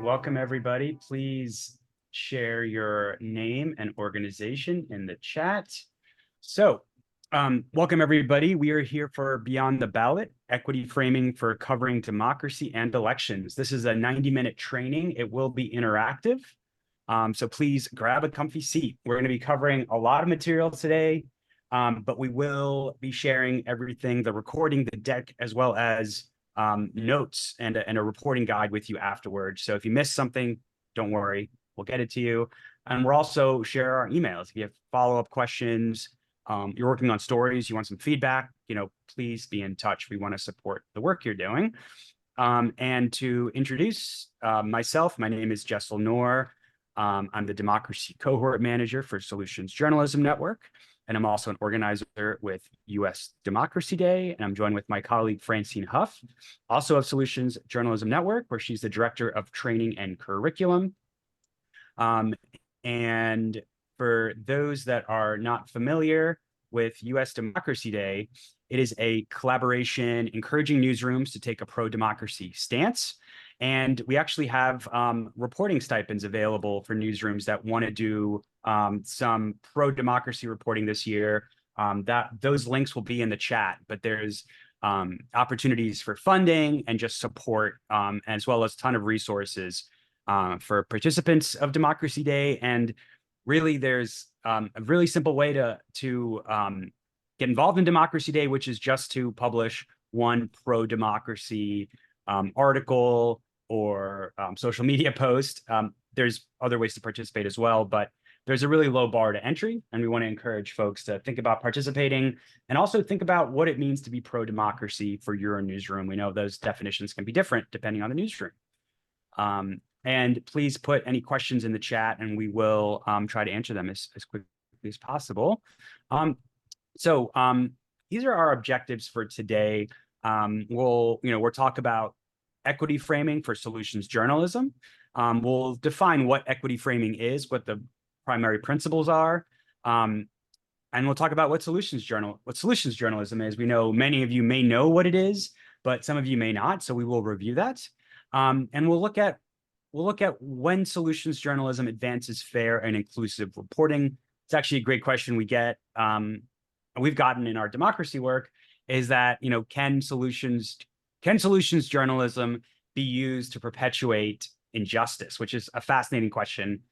welcome everybody. Please share your name and organization in the chat. So, welcome everybody. We are here for Beyond the Ballot, Equity Framing for Covering Democracy and Elections. This is a 90-minute training. It will be interactive. So please grab a comfy seat. We're going to be covering a lot of material today, but we will be sharing everything, the recording, the deck, as well as notes and a reporting guide with you afterwards. So if you missed something, don't worry, we'll get it to you. And we'll also share our emails. If you have follow-up questions, you're working on stories, you want some feedback, please be in touch. We want to support the work you're doing. And to introduce myself, my name is Jessel Noor. I'm the Democracy Cohort Manager for Solutions Journalism Network, and I'm also an organizer with US Democracy Day, and I'm joined with my colleague Francine Huff, also of Solutions Journalism Network, where she's the Director of Training and Curriculum. And for those that are not familiar with US Democracy Day, it is a collaboration encouraging newsrooms to take a pro-democracy stance. And we actually have reporting stipends available for newsrooms that want to do some pro-democracy reporting this year. Those links will be in the chat, but there's opportunities for funding and just support, as well as a ton of resources for participants of Democracy Day. And really, there's a really simple way to get involved in Democracy Day, which is just to publish one pro-democracy article or social media post. There's other ways to participate as well, but there's a really low bar to entry, and we want to encourage folks to think about participating and also think about what it means to be pro-democracy for your newsroom. We know those definitions can be different depending on the newsroom. And please put any questions in the chat, and we will try to answer them as quickly as possible. So these are our objectives for today. We'll talk about equity framing for solutions journalism. We'll define what equity framing is, what the primary principles are, and we'll talk about what solutions journalism is. We know many of you may know what it is, but some of you may not. So we will review that, and we'll look at when solutions journalism advances fair and inclusive reporting. It's actually a great question we get. We've gotten in our democracy work is that, can solutions journalism be used to perpetuate injustice, which is a fascinating question.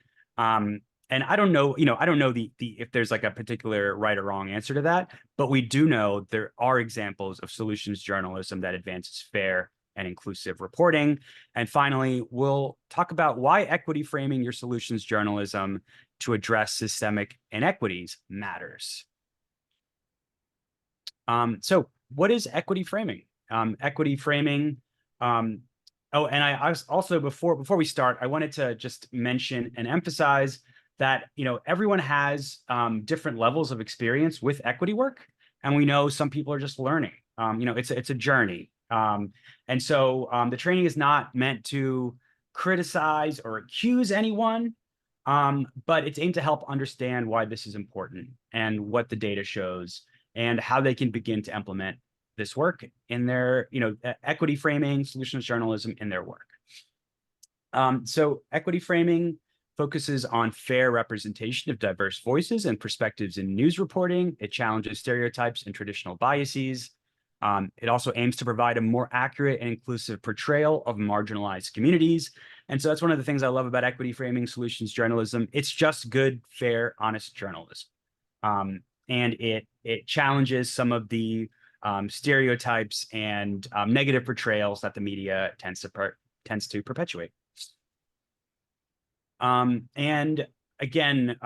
And I don't know, if there's like a particular right or wrong answer to that, but we do know there are examples of solutions journalism that advances fair and inclusive reporting. And finally, we'll talk about why equity framing your solutions journalism to address systemic inequities matters. So what is equity framing? Equity framing. And I also, before we start, I wanted to just mention and emphasize that, everyone has different levels of experience with equity work. And we know some people are just learning. It's a journey. And so the training is not meant to criticize or accuse anyone, but it's aimed to help understand why this is important and what the data shows and how they can begin to implement this work in their, equity framing, solutions journalism in their work. So equity framing focuses on fair representation of diverse voices and perspectives in news reporting. It challenges stereotypes and traditional biases. It also aims to provide a more accurate and inclusive portrayal of marginalized communities. And so that's one of the things I love about equity framing solutions journalism. It's just good, fair, honest journalism. And it challenges some of the stereotypes and negative portrayals that the media tends to perpetuate. And again,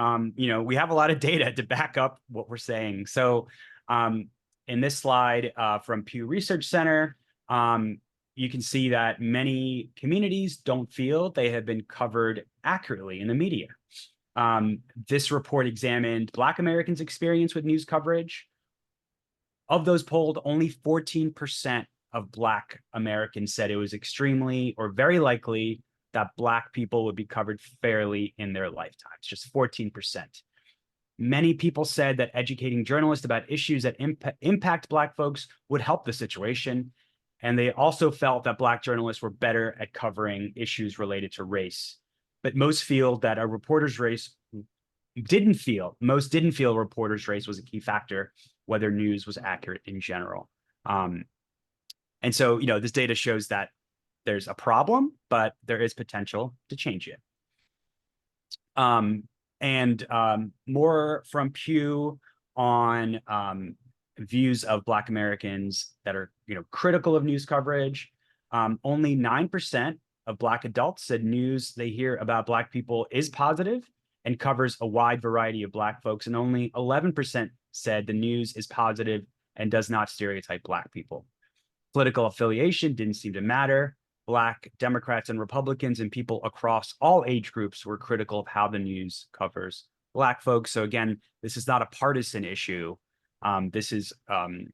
we have a lot of data to back up what we're saying. So in this slide from Pew Research Center, you can see that many communities don't feel they have been covered accurately in the media. This report examined Black Americans' experience with news coverage. Of those polled, only 14% of Black Americans said it was extremely or very likely that Black people would be covered fairly in their lifetimes, just 14%. Many people said that educating journalists about issues that impact Black folks would help the situation. And they also felt that Black journalists were better at covering issues related to race. But most feel that a reporter's race most didn't feel a reporter's race was a key factor, whether news was accurate in general. And so, this data shows that there's a problem, but there is potential to change it. More from Pew on views of Black Americans that are, critical of news coverage. Only 9% of Black adults said news they hear about Black people is positive and covers a wide variety of Black folks, and only 11% said the news is positive and does not stereotype Black people. Political affiliation didn't seem to matter. Black Democrats and Republicans and people across all age groups were critical of how the news covers Black folks. So again, this is not a partisan issue. This is, an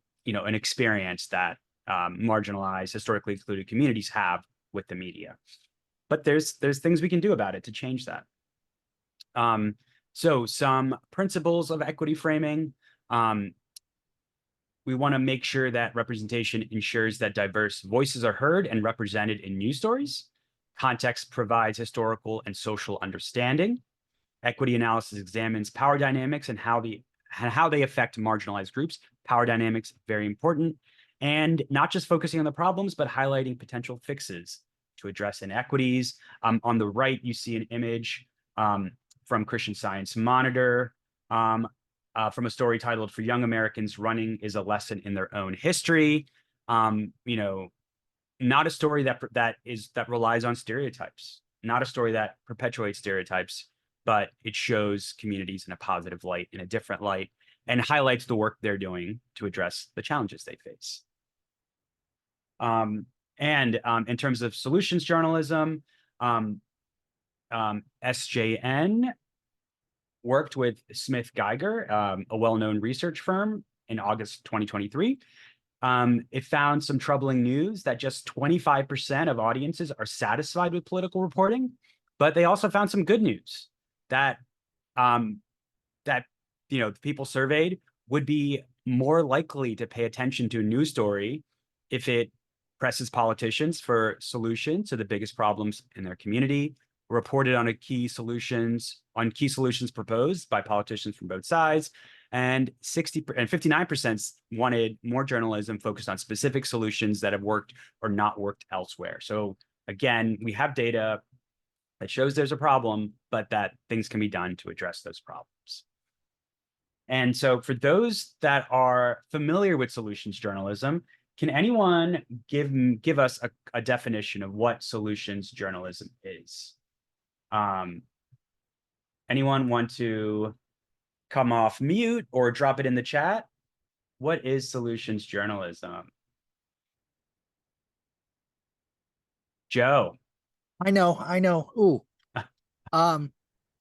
experience that marginalized, historically excluded communities have with the media. But there's things we can do about it to change that. So some principles of equity framing. We want to make sure that representation ensures that diverse voices are heard and represented in news stories. Context provides historical and social understanding. Equity analysis examines power dynamics and how they affect marginalized groups. Power dynamics, very important. And not just focusing on the problems, but highlighting potential fixes to address inequities. On the right, you see an image from Christian Science Monitor, from a story titled "For Young Americans, Running is a Lesson in Their Own History." Not a story that relies on stereotypes, not a story that perpetuates stereotypes, but it shows communities in a positive light, in a different light, and highlights the work they're doing to address the challenges they face. In terms of solutions journalism, SJN worked with Smith Geiger, a well-known research firm, in August 2023. It found some troubling news that just 25% of audiences are satisfied with political reporting, but they also found some good news that the people surveyed would be more likely to pay attention to a news story if it presses politicians for solutions to the biggest problems in their community, reported on key solutions proposed by politicians from both sides, and 59% wanted more journalism focused on specific solutions that have worked or not worked elsewhere. So again, we have data that shows there's a problem, but that things can be done to address those problems. And so for those that are familiar with solutions journalism, can anyone give us a definition of what solutions journalism is? Anyone want to come off mute or drop it in the chat? What is solutions journalism? Joe. I know. Ooh.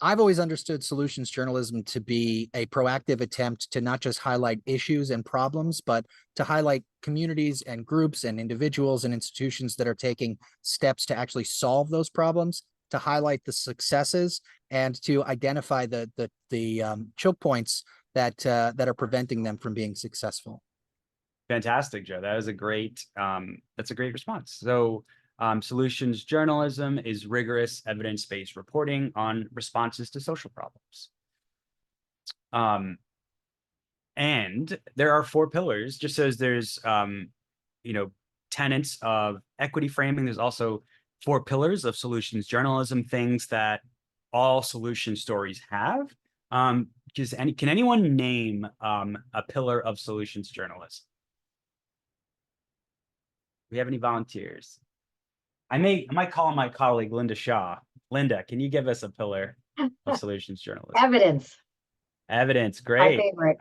I've always understood solutions journalism to be a proactive attempt to not just highlight issues and problems, but to highlight communities and groups and individuals and institutions that are taking steps to actually solve those problems, to highlight the successes, and to identify the choke points that are preventing them from being successful. Fantastic, Joe. That is that's a great response. So solutions journalism is rigorous evidence-based reporting on responses to social problems. And there are 4 pillars, just as there's, tenets of equity framing. There's also 4 pillars of solutions journalism, things that all solution stories have. Can anyone name a pillar of solutions journalism? Do we have any volunteers? I might call on my colleague, Linda Shaw. Linda, can you give us a pillar of solutions journalism? Evidence. Evidence, great. My favorite.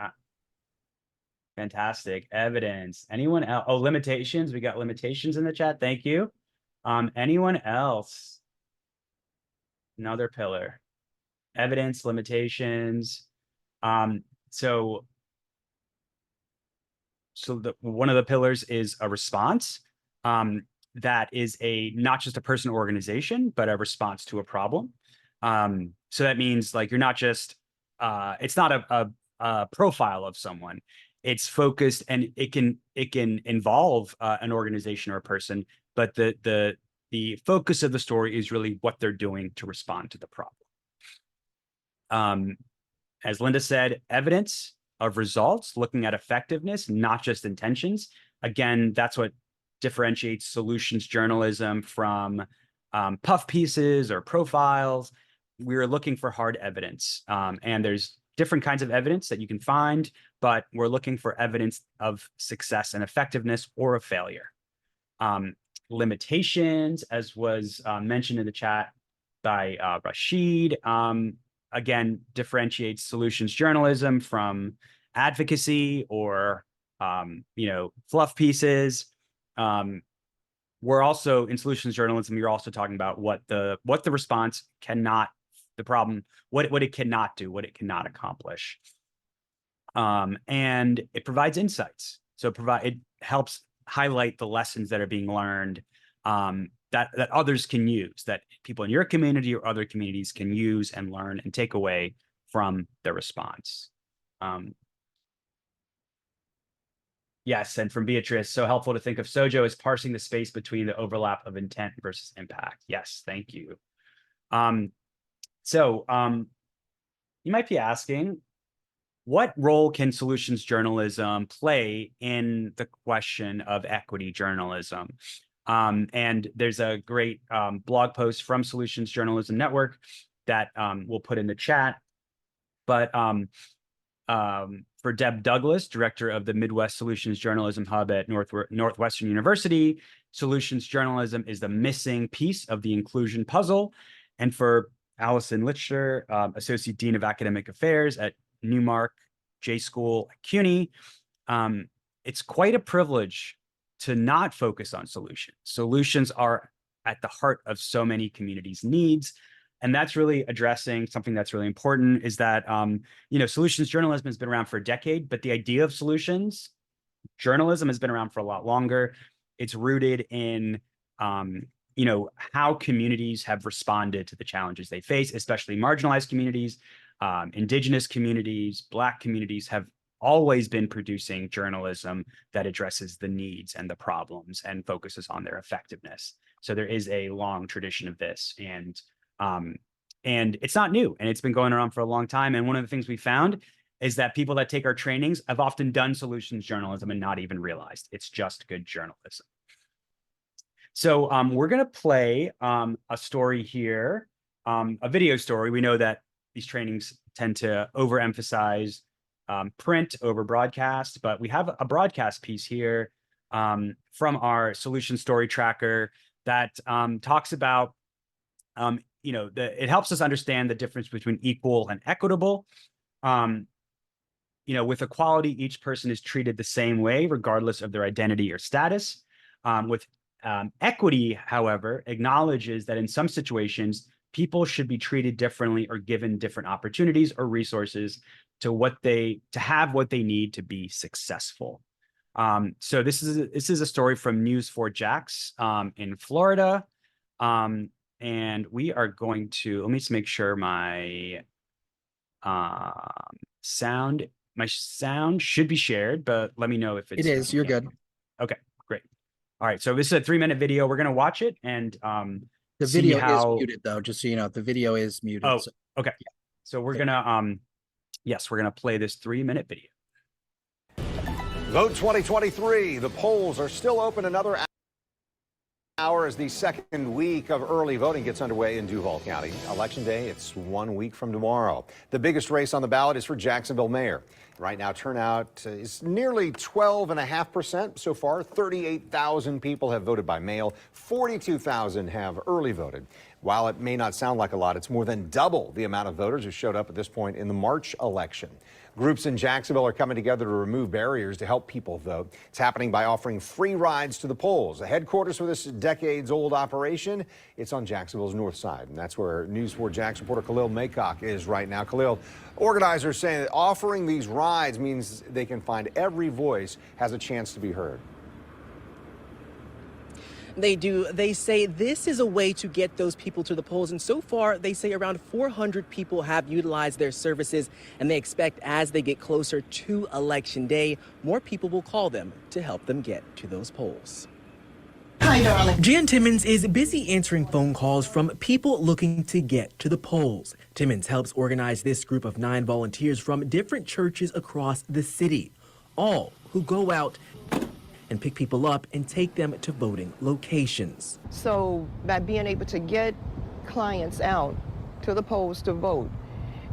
Fantastic. Evidence. Anyone else? Oh, limitations. We got limitations in the chat. Thank you. Anyone else? Another pillar. Evidence, limitations. So one of the pillars is a response. That is not just a person or organization, but a response to a problem. So that means, like, you're not just, it's not a profile of someone. it's focused, and it can involve an organization or a person, but the focus of the story is really what they're doing to respond to the problem. As Linda said, evidence of results, looking at effectiveness, not just intentions. Again, that's what differentiates solutions journalism from puff pieces or profiles. We're looking for hard evidence, and there's different kinds of evidence that you can find, but we're looking for evidence of success and effectiveness or of failure. Limitations, as was mentioned in the chat by Rashid, again, differentiates solutions journalism from advocacy or fluff pieces. We're also in solutions journalism, you're also talking about what the response cannot, the problem, what it cannot do, what it cannot accomplish. And it provides insights. So it helps highlight the lessons that are being learned, that others can use, that people in your community or other communities can use and learn and take away from their response. Yes, and from Beatrice, so helpful to think of Sojo as parsing the space between the overlap of intent versus impact. Yes, thank you. So you might be asking, what role can solutions journalism play in the question of equity journalism? And there's a great blog post from Solutions Journalism Network that we'll put in the chat. But for Deb Douglas, director of the Midwest Solutions Journalism Hub at Northwestern University, solutions journalism is the missing piece of the inclusion puzzle. And for Allison Lichter, Associate Dean of Academic Affairs at Newmark J School at CUNY, it's quite a privilege to not focus on solutions. Solutions are at the heart of so many communities' needs. And that's really addressing something that's really important, is that, solutions journalism has been around for a decade, but the idea of solutions journalism has been around for a lot longer. It's rooted in, how communities have responded to the challenges they face, especially marginalized communities, indigenous communities, Black communities have always been producing journalism that addresses the needs and the problems and focuses on their effectiveness. So there is a long tradition of this, and it's not new, and it's been going around for a long time. And one of the things we found is that people that take our trainings have often done solutions journalism and not even realized it's just good journalism. So we're going to play a story here, a video story. We know that these trainings tend to overemphasize print over broadcast, but we have a broadcast piece here from our solution story tracker that talks about, it helps us understand the difference between equal and equitable. With equality, each person is treated the same way, regardless of their identity or status. With equity, however, acknowledges that in some situations, people should be treated differently or given different opportunities or resources to have what they need to be successful. So this is a story from News4Jax in Florida. And we are going to, let me just make sure my sound should be shared, but let me know if it's— It is, you're good. Okay, great. All right, so this is a 3-minute video. We're going to watch it and the video is muted, though, just so you know. The video is muted. Oh, so. Okay. Yeah. So we're going to, yes, we're going to play this 3-minute video. Vote 2023. The polls are still open another hour as the second week of early voting gets underway in Duval County. Election Day, it's 1 week from tomorrow. The biggest race on the ballot is for Jacksonville mayor. Right now, turnout is nearly 12.5% so far. 38,000 people have voted by mail. 42,000 have early voted. While it may not sound like a lot, it's more than double the amount of voters who showed up at this point in the March election. Groups in Jacksonville are coming together to remove barriers to help people vote. It's happening by offering free rides to the polls. The headquarters for this decades-old operation, it's on Jacksonville's north side, and that's where News4Jax reporter Khalil Maycock is right now. Khalil, organizers saying that offering these rides means they can find every voice has a chance to be heard. They do. They say this is a way to get those people to the polls. And so far, they say around 400 people have utilized their services. And they expect as they get closer to Election Day, more people will call them to help them get to those polls. Hi, darling. Jan Timmons is busy answering phone calls from people looking to get to the polls. Timmons helps organize this group of 9 volunteers from different churches across the city, all who go out and pick people up and take them to voting locations. So by being able to get clients out to the polls to vote,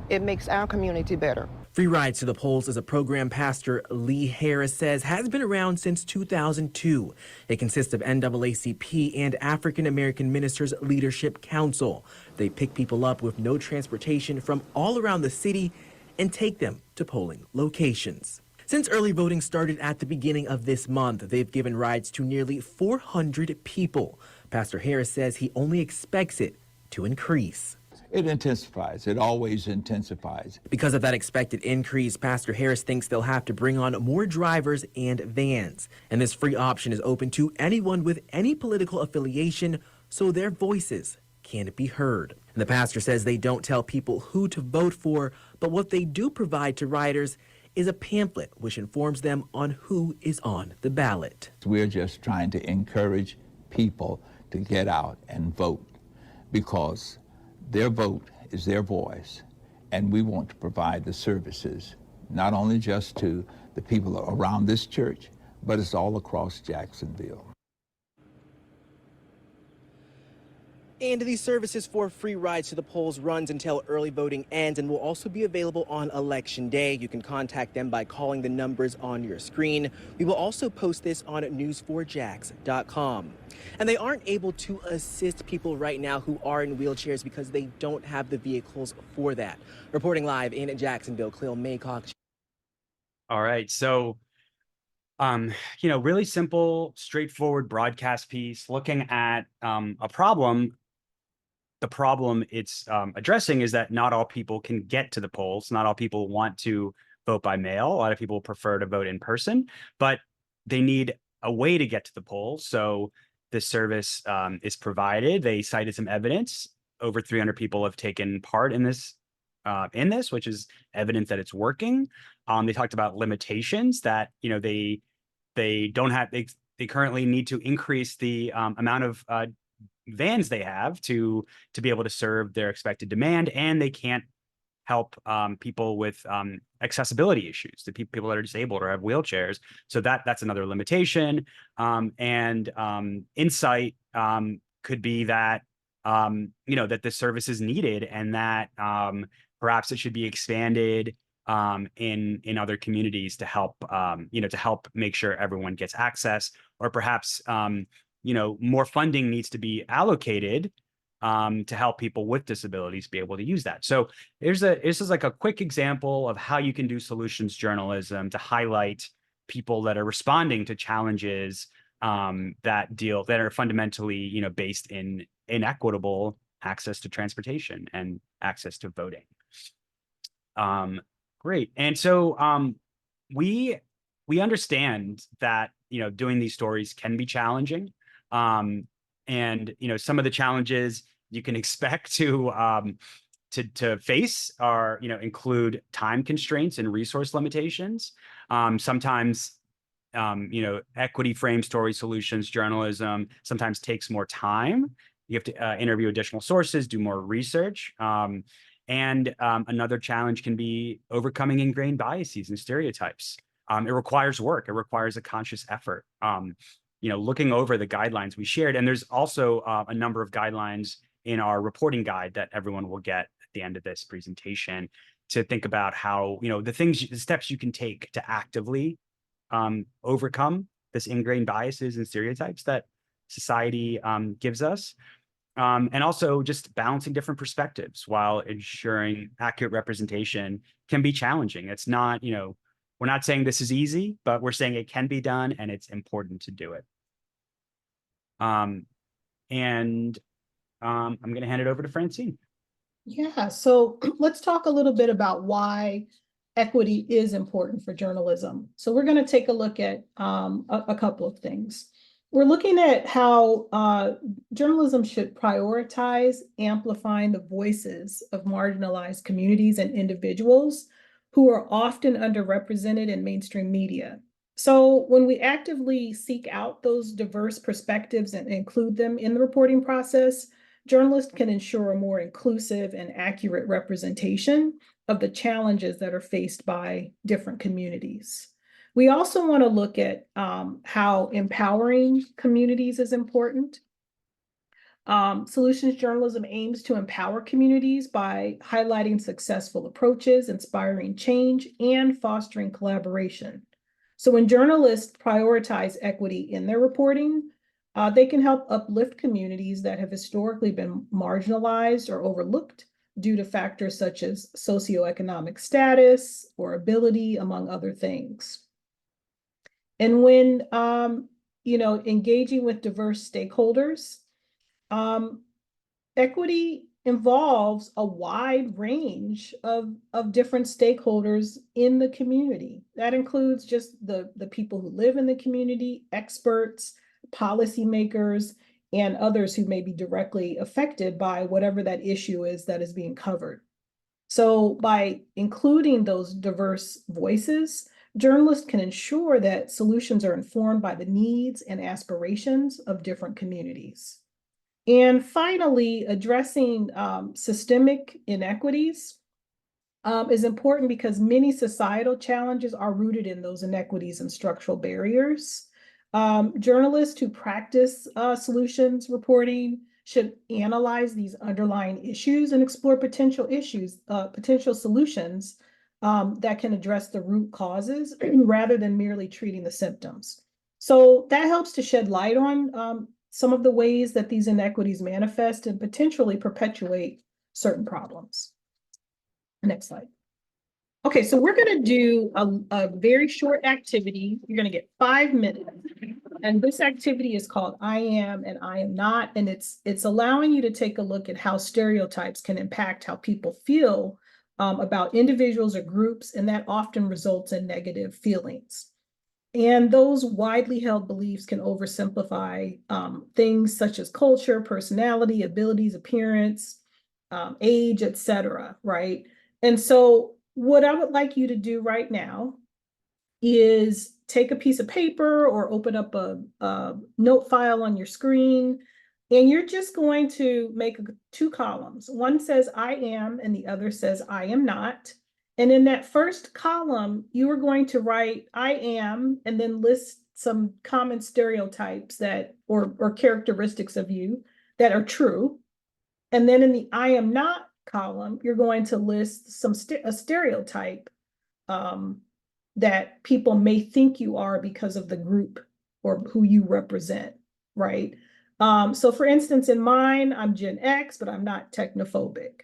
it makes our community better. Free Rides to the Polls is a program Pastor Lee Harris says has been around since 2002. It consists of NAACP and African American Ministers Leadership Council. They pick people up with no transportation from all around the city and take them to polling locations. Since early voting started at the beginning of this month, they've given rides to nearly 400 people. Pastor Harris says he only expects it to increase. It intensifies. It always intensifies. Because of that expected increase, Pastor Harris thinks they'll have to bring on more drivers and vans. And this free option is open to anyone with any political affiliation, so their voices can be heard. And the pastor says they don't tell people who to vote for, but what they do provide to riders is a pamphlet which informs them on who is on the ballot. We're just trying to encourage people to get out and vote because their vote is their voice, and we want to provide the services not only just to the people around this church, but it's all across Jacksonville. And these services for free rides to the polls runs until early voting ends and will also be available on Election Day. You can contact them by calling the numbers on your screen. We will also post this on news4jax.com. And they aren't able to assist people right now who are in wheelchairs because they don't have the vehicles for that. Reporting live in Jacksonville, Cleo Maycock. All right. So, really simple, straightforward broadcast piece looking at a problem. The problem it's addressing is that not all people can get to the polls. Not all people want to vote by mail. A lot of people prefer to vote in person, but they need a way to get to the polls. So this service is provided. They cited some evidence. Over 300 people have taken part in this, which is evidence that it's working. They talked about limitations that they don't have. They currently need to increase the amount of vans they have to be able to serve their expected demand, and they can't help people with accessibility issues, the people that are disabled or have wheelchairs. So that's another limitation. And insight could be that that this service is needed, and that perhaps it should be expanded in other communities to help to help make sure everyone gets access, or perhaps more funding needs to be allocated to help people with disabilities be able to use that. So this is like a quick example of how you can do solutions journalism to highlight people that are responding to challenges that are fundamentally based in inequitable access to transportation and access to voting. Great. And so we understand that doing these stories can be challenging. And some of the challenges you can expect to face are include time constraints and resource limitations. Sometimes equity frame story solutions journalism sometimes takes more time. You have to interview additional sources, do more research. And another challenge can be overcoming ingrained biases and stereotypes. It requires work. It requires a conscious effort. Looking over the guidelines we shared, and there's also a number of guidelines in our reporting guide that everyone will get at the end of this presentation to think about how, the steps you can take to actively overcome this ingrained biases and stereotypes that society gives us. And also just balancing different perspectives while ensuring accurate representation can be challenging. It's not, we're not saying this is easy, but we're saying it can be done and it's important to do it. I'm going to hand it over to Francine. Yeah, so let's talk a little bit about why equity is important for journalism. So we're going to take a look at a couple of things. we're looking at how journalism should prioritize amplifying the voices of marginalized communities and individuals who are often underrepresented in mainstream media. So when we actively seek out those diverse perspectives and include them in the reporting process, journalists can ensure a more inclusive and accurate representation of the challenges that are faced by different communities. We also want to look at how empowering communities is important. Solutions journalism aims to empower communities by highlighting successful approaches, inspiring change, and fostering collaboration. So when journalists prioritize equity in their reporting, they can help uplift communities that have historically been marginalized or overlooked due to factors such as socioeconomic status or ability, among other things. And when, engaging with diverse stakeholders, equity involves a wide range of different stakeholders in the community. That includes just the people who live in the community, experts, policymakers, and others who may be directly affected by whatever that issue is that is being covered. So by including those diverse voices, journalists can ensure that solutions are informed by the needs and aspirations of different communities. And finally, addressing systemic inequities is important because many societal challenges are rooted in those inequities and structural barriers. Journalists who practice solutions reporting should analyze these underlying issues and explore potential solutions that can address the root causes rather than merely treating the symptoms. So that helps to shed light on some of the ways that these inequities manifest and potentially perpetuate certain problems. Next slide. Okay, so we're going to do a very short activity. You're going to get 5 minutes. And this activity is called I Am and I Am Not. And it's allowing you to take a look at how stereotypes can impact how people feel about individuals or groups, and that often results in negative feelings. And those widely held beliefs can oversimplify things such as culture, personality, abilities, appearance, age, etc. Right? And so what I would like you to do right now is take a piece of paper or open up a note file on your screen, and you're just going to make 2 columns. One says I am, and the other says I am not. And in that first column, you are going to write I am, and then list some common stereotypes that or characteristics of you that are true. And then in the I am not column, you're going to list a stereotype that people may think you are because of the group or who you represent, right? So for instance, in mine, I'm Gen X, but I'm not technophobic.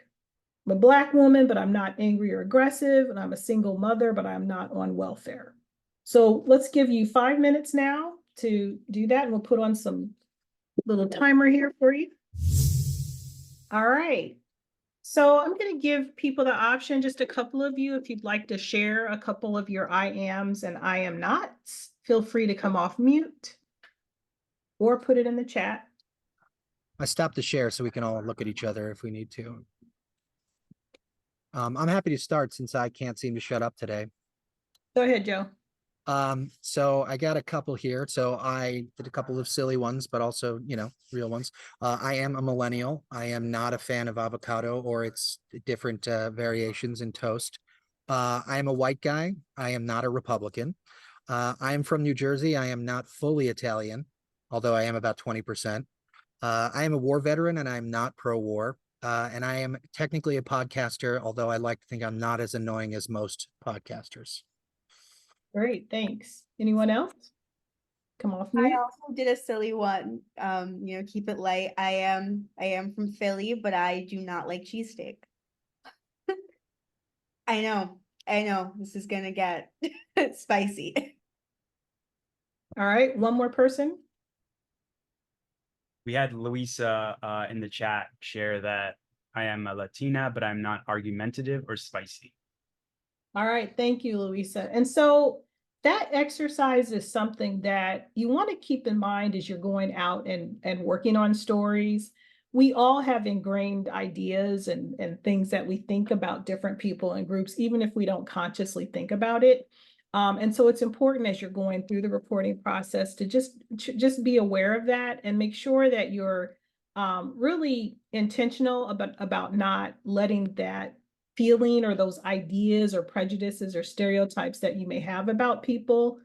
I'm a Black woman, but I'm not angry or aggressive, and I'm a single mother, but I'm not on welfare. So let's give you 5 minutes now to do that, and we'll put on some little timer here for you. All right. So I'm going to give people the option, just a couple of you, if you'd like to share a couple of your I ams and I am nots, feel free to come off mute or put it in the chat. I stopped the share so we can all look at each other if we need to. I'm happy to start since I can't seem to shut up today. Go ahead, Joe. So I got a couple here. So I did a couple of silly ones, but also, real ones. I am a millennial. I am not a fan of avocado or its different variations in toast. I am a white guy. I am not a Republican. I am from New Jersey. I am not fully Italian, although I am about 20%. I am a war veteran and I'm not pro-war. And I am technically a podcaster, although I like to think I'm not as annoying as most podcasters. Great, thanks. Anyone else? Come off mute. I also did a silly one. Keep it light. I am from Philly, but I do not like cheesesteak. I know. This is gonna get spicy. All right, one more person. We had Luisa in the chat share that I am a Latina, but I'm not argumentative or spicy. All right, thank you, Luisa. And so that exercise is something that you want to keep in mind as you're going out and working on stories. We all have ingrained ideas and things that we think about different people and groups, even if we don't consciously think about it. And so it's important as you're going through the reporting process to just be aware of that and make sure that you're really intentional about not letting that feeling or those ideas or prejudices or stereotypes that you may have about people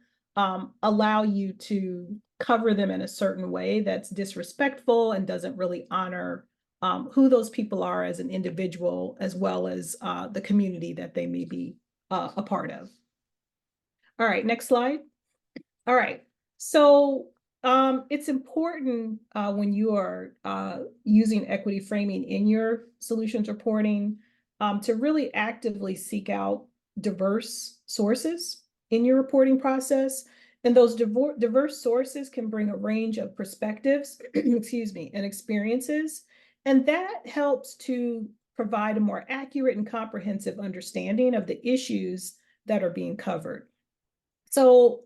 allow you to cover them in a certain way that's disrespectful and doesn't really honor who those people are as an individual, as well as the community that they may be a part of. All right, next slide. All right, so it's important when you are using equity framing in your solutions reporting to really actively seek out diverse sources in your reporting process. And those diverse sources can bring a range of perspectives, excuse me, and experiences. And that helps to provide a more accurate and comprehensive understanding of the issues that are being covered. So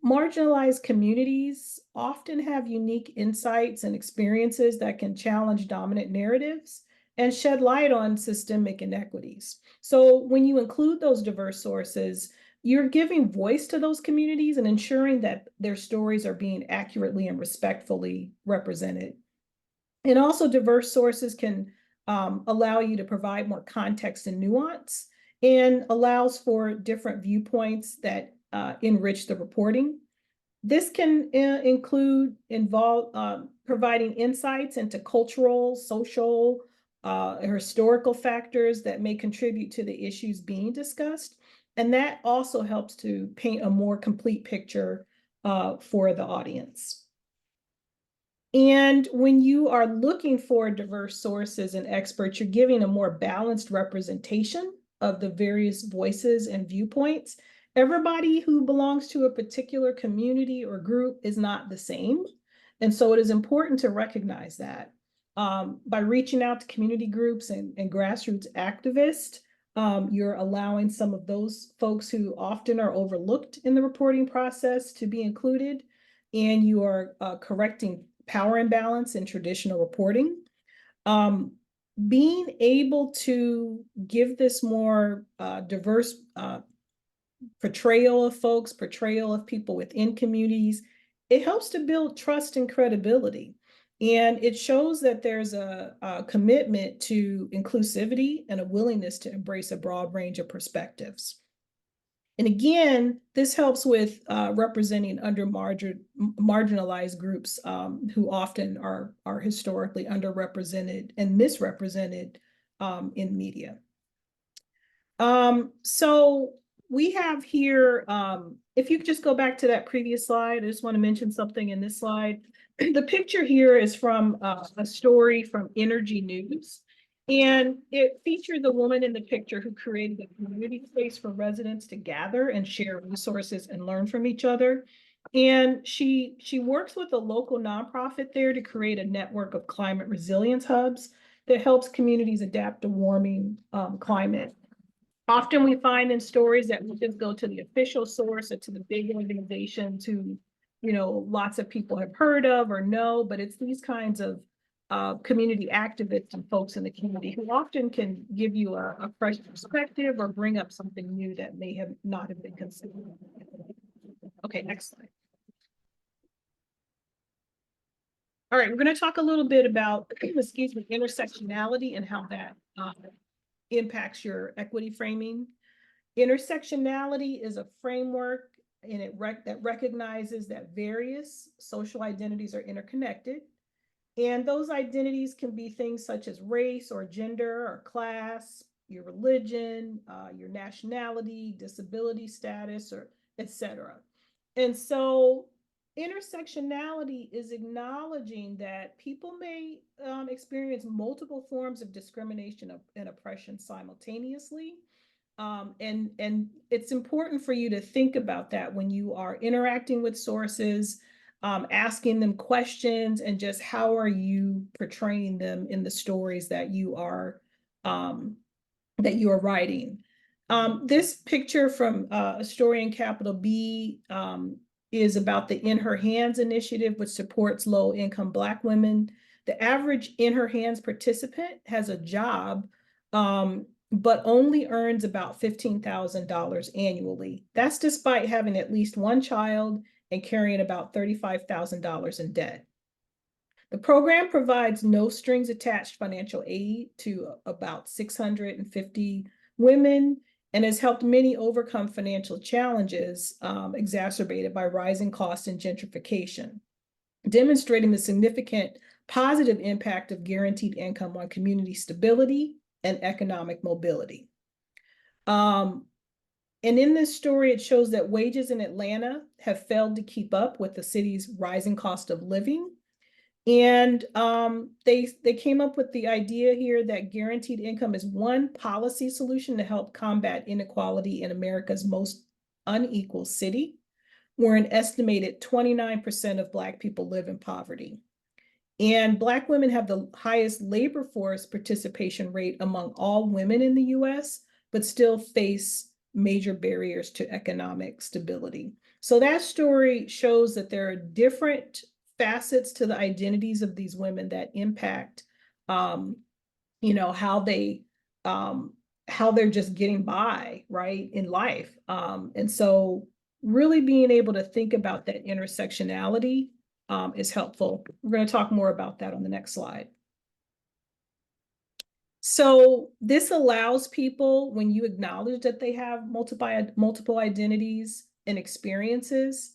marginalized communities often have unique insights and experiences that can challenge dominant narratives and shed light on systemic inequities. So when you include those diverse sources, you're giving voice to those communities and ensuring that their stories are being accurately and respectfully represented. And also diverse sources can allow you to provide more context and nuance, and allows for different viewpoints that enrich the reporting. This can involve providing insights into cultural, social, historical factors that may contribute to the issues being discussed. And that also helps to paint a more complete picture for the audience. And when you are looking for diverse sources and experts, you're giving a more balanced representation of the various voices and viewpoints. Everybody who belongs to a particular community or group is not the same. And so it is important to recognize that. By reaching out to community groups and grassroots activists, you're allowing some of those folks who often are overlooked in the reporting process to be included, and you are correcting power imbalance in traditional reporting. Being able to give this more diverse portrayal of folks, portrayal of people within communities, it helps to build trust and credibility. And it shows that there's a commitment to inclusivity and a willingness to embrace a broad range of perspectives. And again, this helps with representing marginalized groups who often are historically underrepresented and misrepresented in media. So we have here, if you could just go back to that previous slide, I just want to mention something in this slide. The picture here is from a story from Energy News. And it featured the woman in the picture who created a community space for residents to gather and share resources and learn from each other. And she works with a local nonprofit there to create a network of climate resilience hubs that helps communities adapt to warming climate. Often we find in stories that we just go to the official source or to the big organizations who, lots of people have heard of or know, but it's these kinds of community activists and folks in the community who often can give you a fresh perspective or bring up something new that may have not have been considered. Okay, next slide. All right, we're going to talk a little bit about, excuse me, intersectionality and how that impacts your equity framing. Intersectionality is a framework that recognizes that various social identities are interconnected. And those identities can be things such as race or gender or class, your religion, your nationality, disability status, or etc. And so intersectionality is acknowledging that people may experience multiple forms of discrimination and oppression simultaneously. And it's important for you to think about that when you are interacting with sources, asking them questions, and just how are you portraying them in the stories that you are writing. This picture from a story in Capital B is about the In Her Hands initiative, which supports low-income Black women. The average In Her Hands participant has a job, but only earns about $15,000 annually. That's despite having at least one child and carrying about $35,000 in debt. The program provides no strings attached financial aid to about 650 women and has helped many overcome financial challenges exacerbated by rising costs and gentrification, demonstrating the significant positive impact of guaranteed income on community stability and economic mobility. And in this story, it shows that wages in Atlanta have failed to keep up with the city's rising cost of living. And they came up with the idea here that guaranteed income is one policy solution to help combat inequality in America's most unequal city, where an estimated 29% of Black people live in poverty. And Black women have the highest labor force participation rate among all women in the US, but still face major barriers to economic stability. So that story shows that there are different facets to the identities of these women that impact, you know, how they're just getting by, right, in life. And so really being able to think about that intersectionality is helpful. We're going to talk more about that on the next slide. So this allows people, when you acknowledge that they have multiple identities and experiences,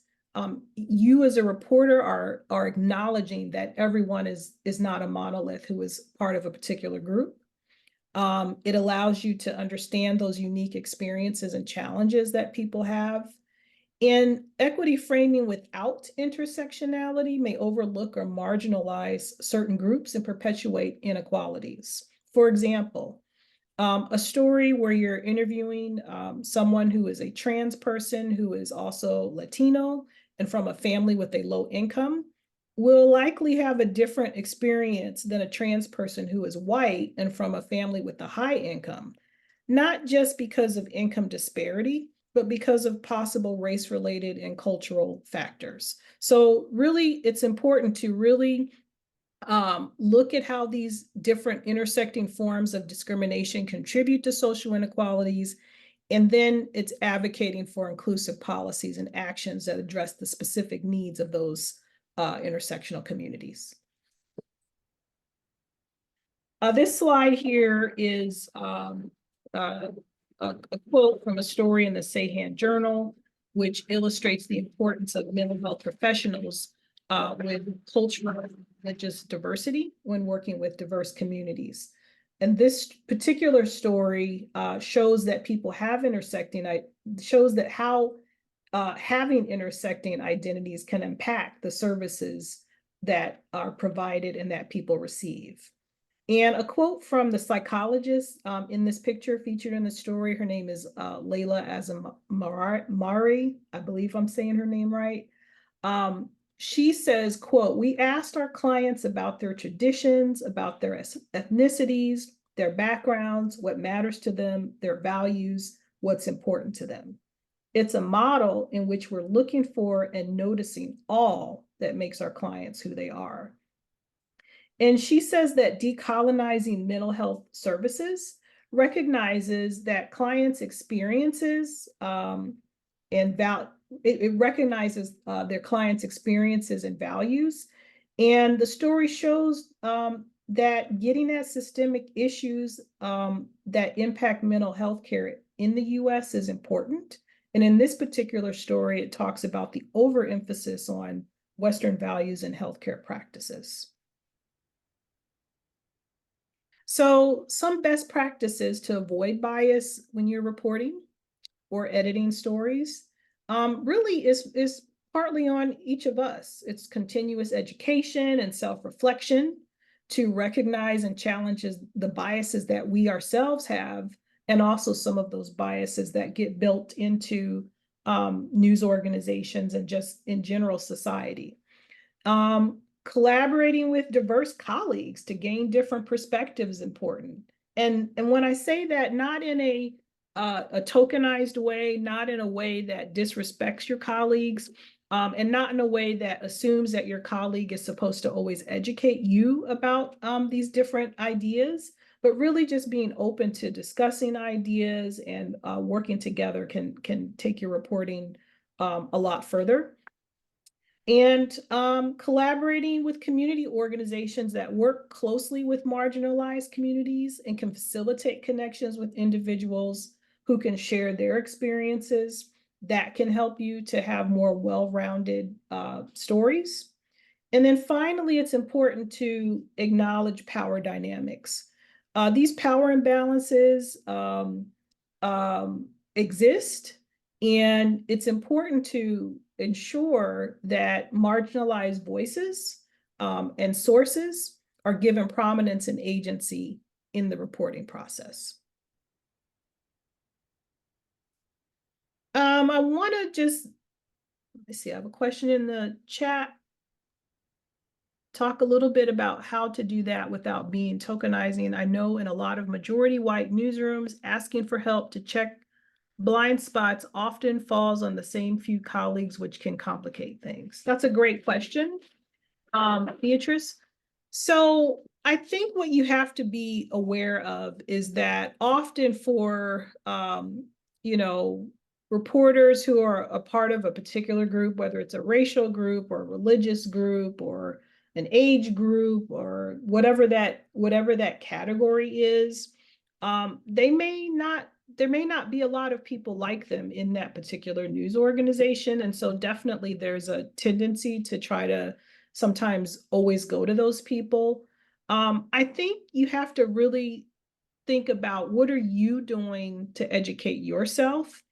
you as a reporter are acknowledging that everyone is not a monolith who is part of a particular group. It allows you to understand those unique experiences and challenges that people have. And equity framing without intersectionality may overlook or marginalize certain groups and perpetuate inequalities. For example, a story where you're interviewing someone who is a trans person who is also Latino and from a family with a low income will likely have a different experience than a trans person who is white and from a family with a high income, not just because of income disparity, but because of possible race-related and cultural factors. So really, it's important to really look at how these different intersecting forms of discrimination contribute to social inequalities, and then it's advocating for inclusive policies and actions that address the specific needs of those intersectional communities. This slide here is a quote from a story in the Sayhan Journal, which illustrates the importance of mental health professionals with cultural and religious diversity when working with diverse communities. And this particular story shows that people have shows that how having intersecting identities can impact the services that are provided and that people receive. And a quote from the psychologist in this picture featured in the story, her name is Layla Azamari, I believe I'm saying her name right. She says, quote, "We asked our clients about their traditions, about their ethnicities, their backgrounds, what matters to them, their values, what's important to them. It's a model in which we're looking for and noticing all that makes our clients who they are." And she says that decolonizing mental health services recognizes that clients' experiences it recognizes their clients' experiences and values. And the story shows that getting at systemic issues that impact mental health care in the US is important. And in this particular story, it talks about the overemphasis on Western values and healthcare practices. So some best practices to avoid bias when you're reporting or editing stories really is partly on each of us. It's continuous education and self-reflection to recognize and challenge the biases that we ourselves have, and also some of those biases that get built into news organizations and just in general society. Collaborating with diverse colleagues to gain different perspectives is important. And when I say that, not in a a tokenized way, not in a way that disrespects your colleagues, and not in a way that assumes that your colleague is supposed to always educate you about these different ideas, but really just being open to discussing ideas and working together can take your reporting a lot further. And collaborating with community organizations that work closely with marginalized communities and can facilitate connections with individuals who can share their experiences, that can help you to have more well-rounded stories. And then finally, it's important to acknowledge power dynamics. These power imbalances exist, and it's important to ensure that marginalized voices and sources are given prominence and agency in the reporting process. I want to just, let's see, I have a question in the chat. Talk a little bit about how to do that without being tokenizing. I know in a lot of majority white newsrooms, asking for help to check blind spots often falls on the same few colleagues, which can complicate things. That's a great question, Beatrice. So I think what you have to be aware of is that often for, you know, reporters who are a part of a particular group, whether it's a racial group or a religious group or an age group or whatever that category is, there may not be a lot of people like them in that particular news organization. And so definitely there's a tendency to try to sometimes always go to those people. I think you have to really think about what are you doing to educate yourself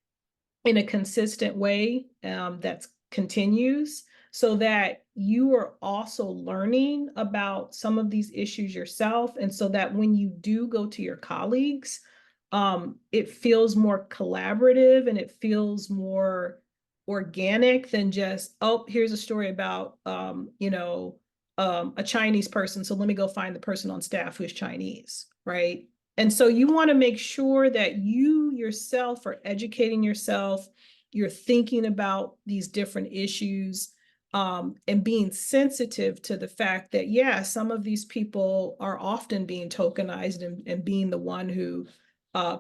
in a consistent way that continues, so that you are also learning about some of these issues yourself. And so that when you do go to your colleagues, it feels more collaborative and it feels more organic than just, oh, here's a story about, a Chinese person. So let me go find the person on staff who's Chinese, right? And so you want to make sure that you yourself are educating yourself, you're thinking about these different issues, and being sensitive to the fact that, yeah, some of these people are often being tokenized and being the one who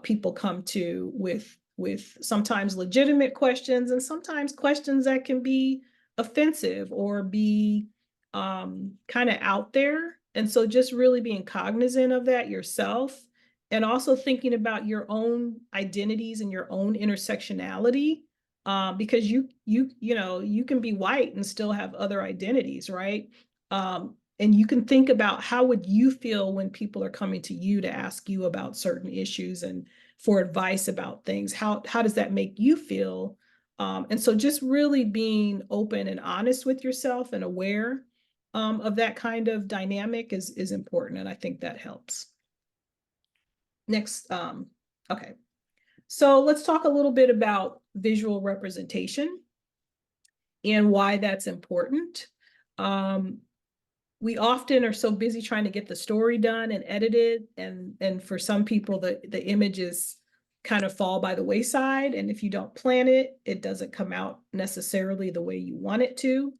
people come to with sometimes legitimate questions and sometimes questions that can be offensive or be kind of out there. And so just really being cognizant of that yourself, and also thinking about your own identities and your own intersectionality, because you can be white and still have other identities, right? And you can think about how would you feel when people are coming to you to ask you about certain issues and for advice about things. How does that make you feel? And so just really being open and honest with yourself and aware of that kind of dynamic is important, and I think that helps. Next, okay. So let's talk a little bit about visual representation and why that's important. We often are so busy trying to get the story done and edited, and for some people, the images kind of fall by the wayside. And if you don't plan it, it doesn't come out necessarily the way you want it to.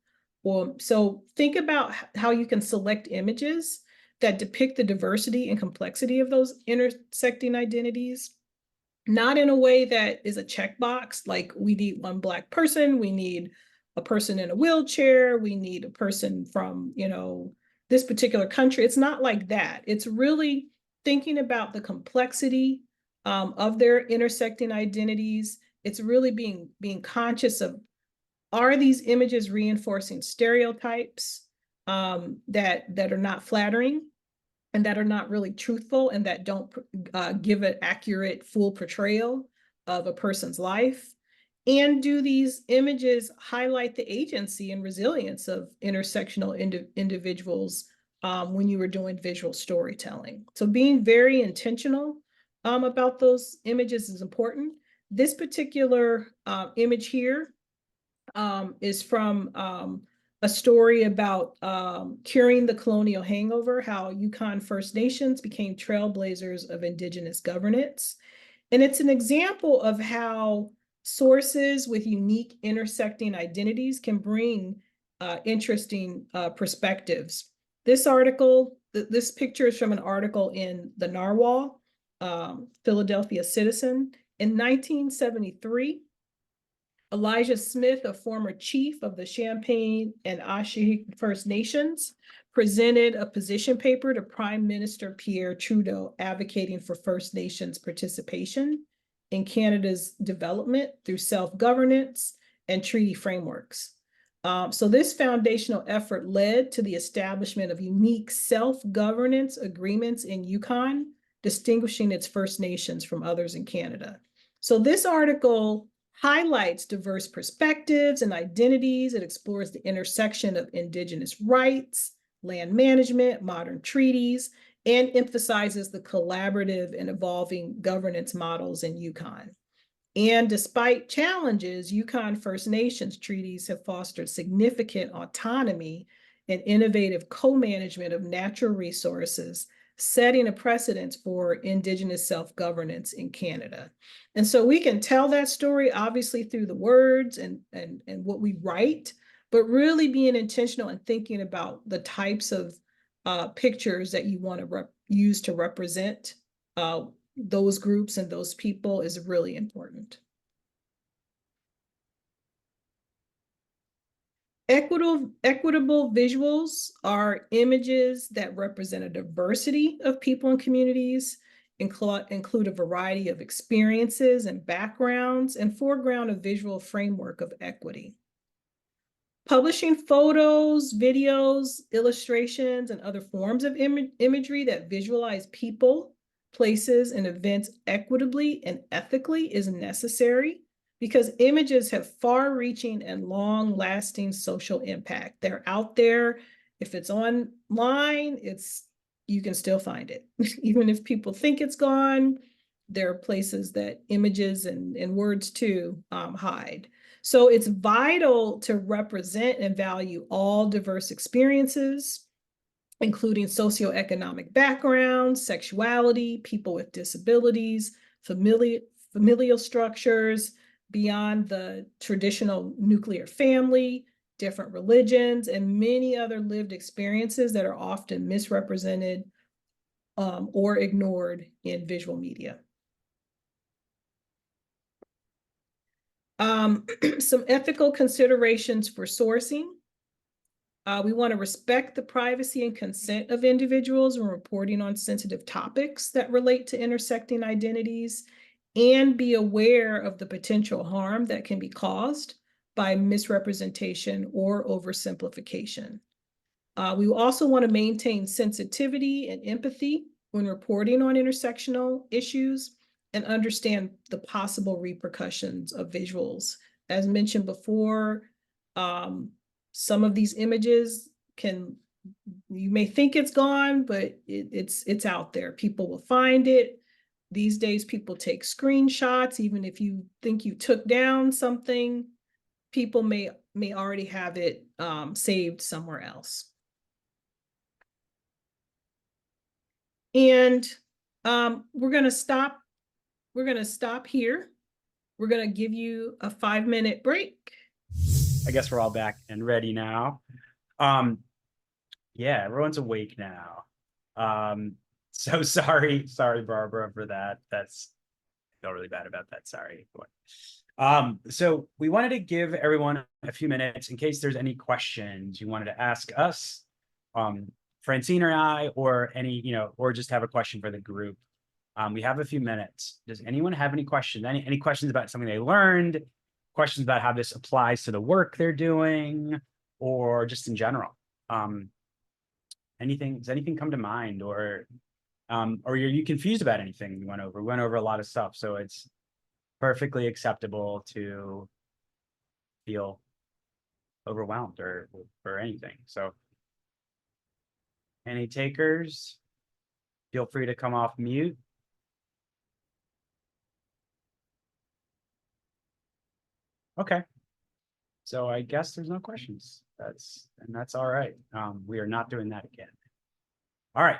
So think about how you can select images that depict the diversity and complexity of those intersecting identities, not in a way that is a checkbox, like we need one Black person, we need a person in a wheelchair, we need a person from, this particular country. It's not like that. It's really thinking about the complexity of their intersecting identities. It's really being conscious of, are these images reinforcing stereotypes that are not flattering and that are not really truthful and that don't give an accurate, full portrayal of a person's life? And do these images highlight the agency and resilience of intersectional individuals when you were doing visual storytelling? So being very intentional about those images is important. This particular image here is from a story about curing the colonial hangover, how Yukon First Nations became trailblazers of Indigenous governance. And it's an example of how sources with unique intersecting identities can bring interesting perspectives. This article, this picture is from an article in the Narwhal, Philadelphia Citizen. In 1973, Elijah Smith, a former chief of the Champaign and Anishinaabe First Nations, presented a position paper to Prime Minister Pierre Trudeau advocating for First Nations participation in Canada's development through self-governance and treaty frameworks. So this foundational effort led to the establishment of unique self-governance agreements in Yukon, distinguishing its First Nations from others in Canada. So this article highlights diverse perspectives and identities. It explores the intersection of Indigenous rights, land management, modern treaties, and emphasizes the collaborative and evolving governance models in Yukon. And despite challenges, Yukon First Nations treaties have fostered significant autonomy and innovative co-management of natural resources, setting a precedent for Indigenous self-governance in Canada. And so we can tell that story obviously through the words and what we write, but really being intentional and thinking about the types of pictures that you want to use to represent those groups and those people is really important. Equitable visuals are images that represent a diversity of people and communities, include a variety of experiences and backgrounds, and foreground a visual framework of equity. Publishing photos, videos, illustrations, and other forms of imagery that visualize people, places, and events equitably and ethically is necessary because images have far-reaching and long-lasting social impact. They're out there. If it's online, you can still find it. Even if people think it's gone, there are places that images and words too hide. So it's vital to represent and value all diverse experiences, including socioeconomic backgrounds, sexuality, people with disabilities, familial structures beyond the traditional nuclear family, different religions, and many other lived experiences that are often misrepresented or ignored in visual media. Some ethical considerations for sourcing. We want to respect the privacy and consent of individuals when reporting on sensitive topics that relate to intersecting identities, and be aware of the potential harm that can be caused by misrepresentation or oversimplification. We also want to maintain sensitivity and empathy when reporting on intersectional issues and understand the possible repercussions of visuals. As mentioned before, some of these images you may think it's gone, but it's out there. People will find it. These days, people take screenshots. Even if you think you took down something, people may already have it saved somewhere else. And we're going to stop here. We're going to give you a 5-minute break. I guess we're all back and ready now. Yeah, everyone's awake now. So sorry, Barbara, for that. I feel really bad about that. Sorry. So we wanted to give everyone a few minutes in case there's any questions you wanted to ask us, Francine or I, or or just have a question for the group. We have a few minutes. Does anyone have any questions? Any questions about something they learned? Questions about how this applies to the work they're doing, or just in general? Does anything come to mind, or are you confused about anything we went over? We went over a lot of stuff, so it's perfectly acceptable to feel overwhelmed or anything. So any takers? Feel free to come off mute. Okay. So I guess there's no questions. That's all right. We are not doing that again. All right.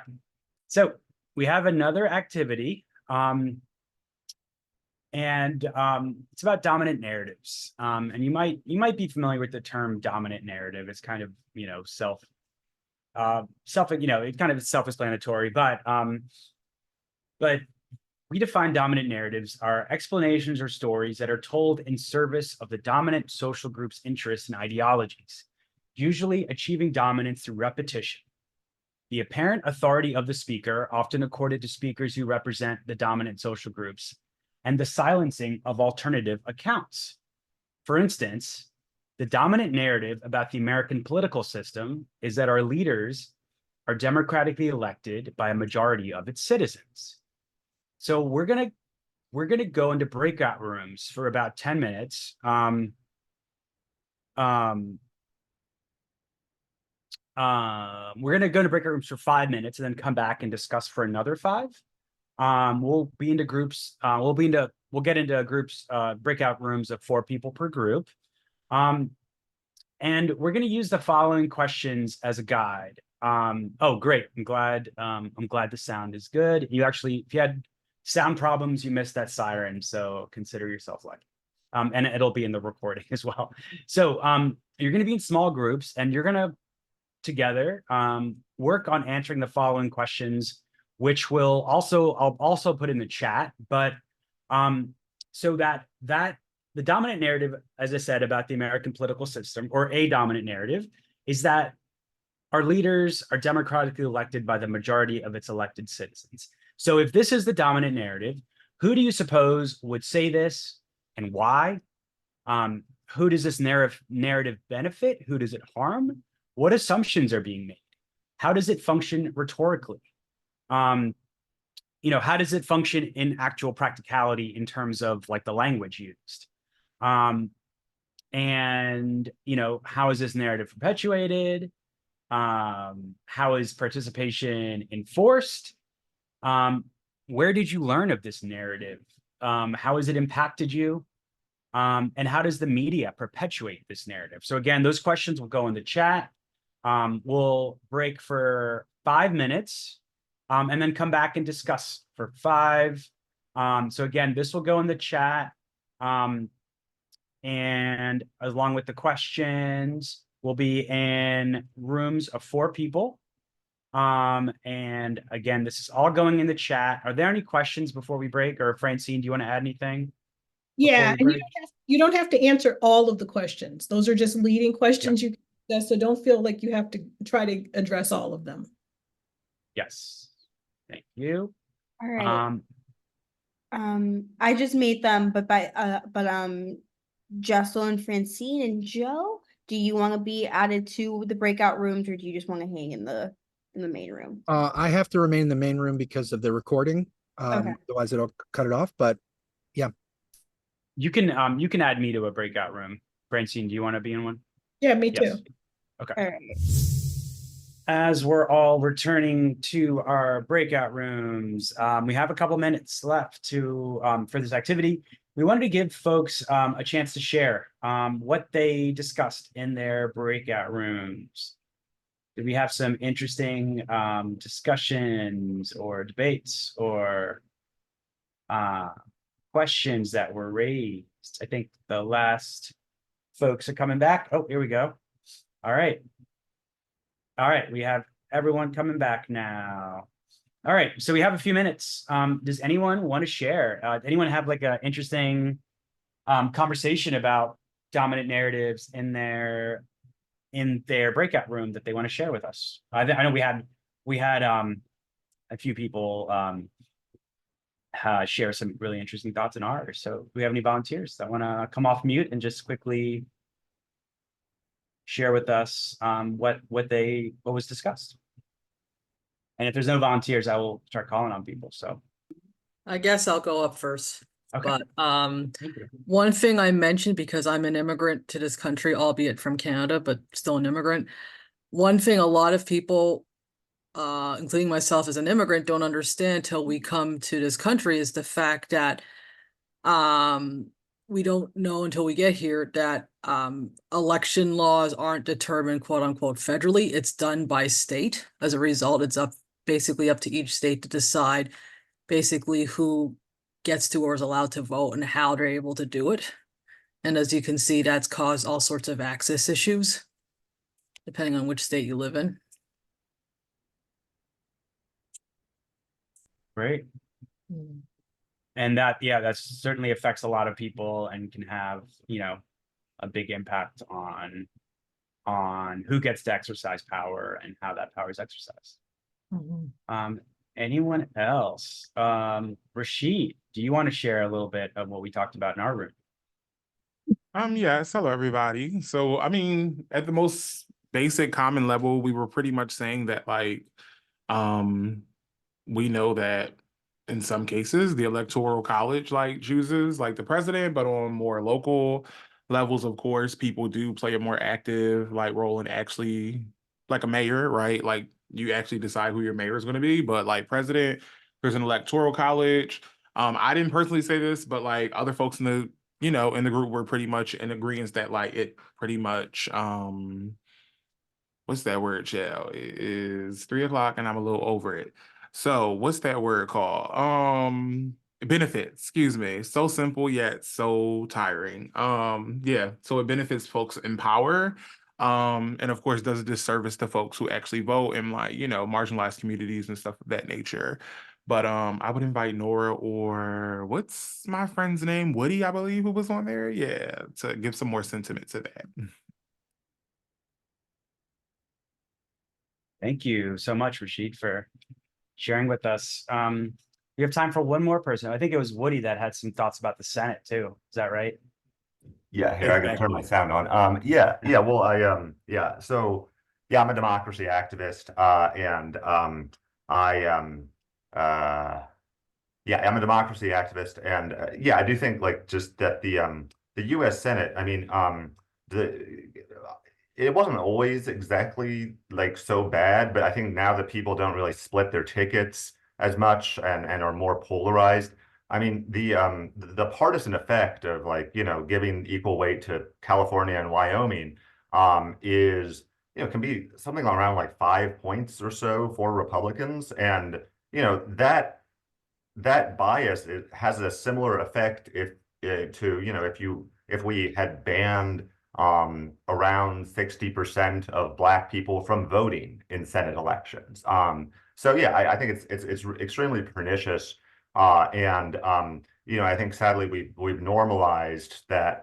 So we have another activity. and it's about dominant narratives. And you might be familiar with the term dominant narrative. It's kind of, you know, you know, it kind of is self-explanatory, but we define dominant narratives are explanations or stories that are told in service of the dominant social group's interests and ideologies, usually achieving dominance through repetition. The apparent authority of the speaker, often accorded to speakers who represent the dominant social groups, and the silencing of alternative accounts. For instance, the dominant narrative about the American political system is that our leaders are democratically elected by a majority of its citizens. So we're gonna go into breakout rooms for about 10 minutes. We're gonna go into breakout rooms for 5 minutes and then come back and discuss for another 5. We'll be into groups. We'll get into groups, breakout rooms of 4 people per group. And we're going to use the following questions as a guide. Oh, great. I'm glad the sound is good. If you had sound problems, you missed that siren. So consider yourself lucky. And it'll be in the recording as well. So, you're going to be in small groups and you're going to together, work on answering the following questions, which I'll also put in the chat, but so that the dominant narrative, as I said, about the American political system, or a dominant narrative, is that our leaders are democratically elected by the majority of its elected citizens. So if this is the dominant narrative, who do you suppose would say this and why? Who does this narrative benefit? Who does it harm? What assumptions are being made? How does it function rhetorically? You know, how does it function in actual practicality in terms of like the language used? And, you know, how is this narrative perpetuated? How is participation enforced? Where did you learn of this narrative? How has it impacted you? And how does the media perpetuate this narrative? So again, those questions will go in the chat. We'll break for 5 minutes, and then come back and discuss for 5. So again, this will go in the chat. And along with the questions, we'll be in rooms of 4 people. And again, this is all going in the chat. Are there any questions before we break? Or Francine, do you want to add anything? Yeah, and you don't have to answer all of the questions. Those are just leading questions you can discuss, so don't feel like you have to try to address all of them. Yes. Thank you. All right. I just made them, but Jessel and Francine and Joe, do you want to be added to the breakout rooms, or do you just want to hang in the main room? I have to remain in the main room because of the recording. Okay. Otherwise it'll cut it off, but yeah. You can add me to a breakout room. Francine, do you want to be in one? Yeah, me too. Yes. Okay. All right. As we're all returning to our breakout rooms, we have a couple minutes left for this activity. We wanted to give folks a chance to share what they discussed in their breakout rooms. Did we have some interesting discussions or debates or questions that were raised? I think the last folks are coming back. Oh, here we go. All right. All right, we have everyone coming back now. All right, so we have a few minutes. Does anyone want to share? Anyone have like an interesting conversation about dominant narratives in their breakout room that they want to share with us? I know we had a few people share some really interesting thoughts in ours. So do we have any volunteers that want to come off mute and just quickly share with us what was discussed? And if there's no volunteers, I will start calling on people. So I guess I'll go up first. okay. But one thing I mentioned, because I'm an immigrant to this country, albeit from Canada, but still an immigrant. One thing a lot of people, including myself as an immigrant, don't understand till we come to this country is the fact that we don't know until we get here that election laws aren't determined, quote unquote, federally. It's done by state. As a result, it's basically up to each state to decide basically who gets to or is allowed to vote and how they're able to do it. And as you can see, that's caused all sorts of access issues, depending on which state you live in. Great. And that, yeah, that certainly affects a lot of people and can have, you know, a big impact on who gets to exercise power and how that power is exercised. Anyone else? Rashid, do you want to share a little bit of what we talked about in our room? Yes, hello everybody. So I mean, at the most basic common level, we were pretty much saying that like we know that in some cases the electoral college like chooses like the president, but on more local levels, of course, people do play a more active like role in actually like a mayor, right? Like you actually decide who your mayor is going to be, but like president, there's an electoral college. I didn't personally say this, but like other folks in the in the group were pretty much in agreement that like it pretty much what's that word, Chell? It is 3 o'clock and I'm a little over it. So what's that word called? Benefits, excuse me. So simple yet so tiring. Yeah, so it benefits folks in power. And of course does a disservice to folks who actually vote in like, marginalized communities and stuff of that nature. But I would invite Nora or what's my friend's name? Woody, I believe, who was on there. Yeah, to give some more sentiment to that. Thank you so much, Rashid, for sharing with us. We have time for one more person. I think it was Woody that had some thoughts about the Senate too. Is that right? Yeah, here I can turn my sound on. Yeah. Well, So I'm a democracy activist, and I'm a democracy activist, and I do think like just that the U.S. Senate. I mean, it wasn't always exactly like so bad, but I think now that people don't really split their tickets as much and are more polarized. I mean, the partisan effect of like, giving equal weight to California and Wyoming is, can be something around like 5 points or so for Republicans. And, that bias, it has a similar effect if we had banned around 60% of Black people from voting in Senate elections. I think it's extremely pernicious, and I think sadly we've normalized that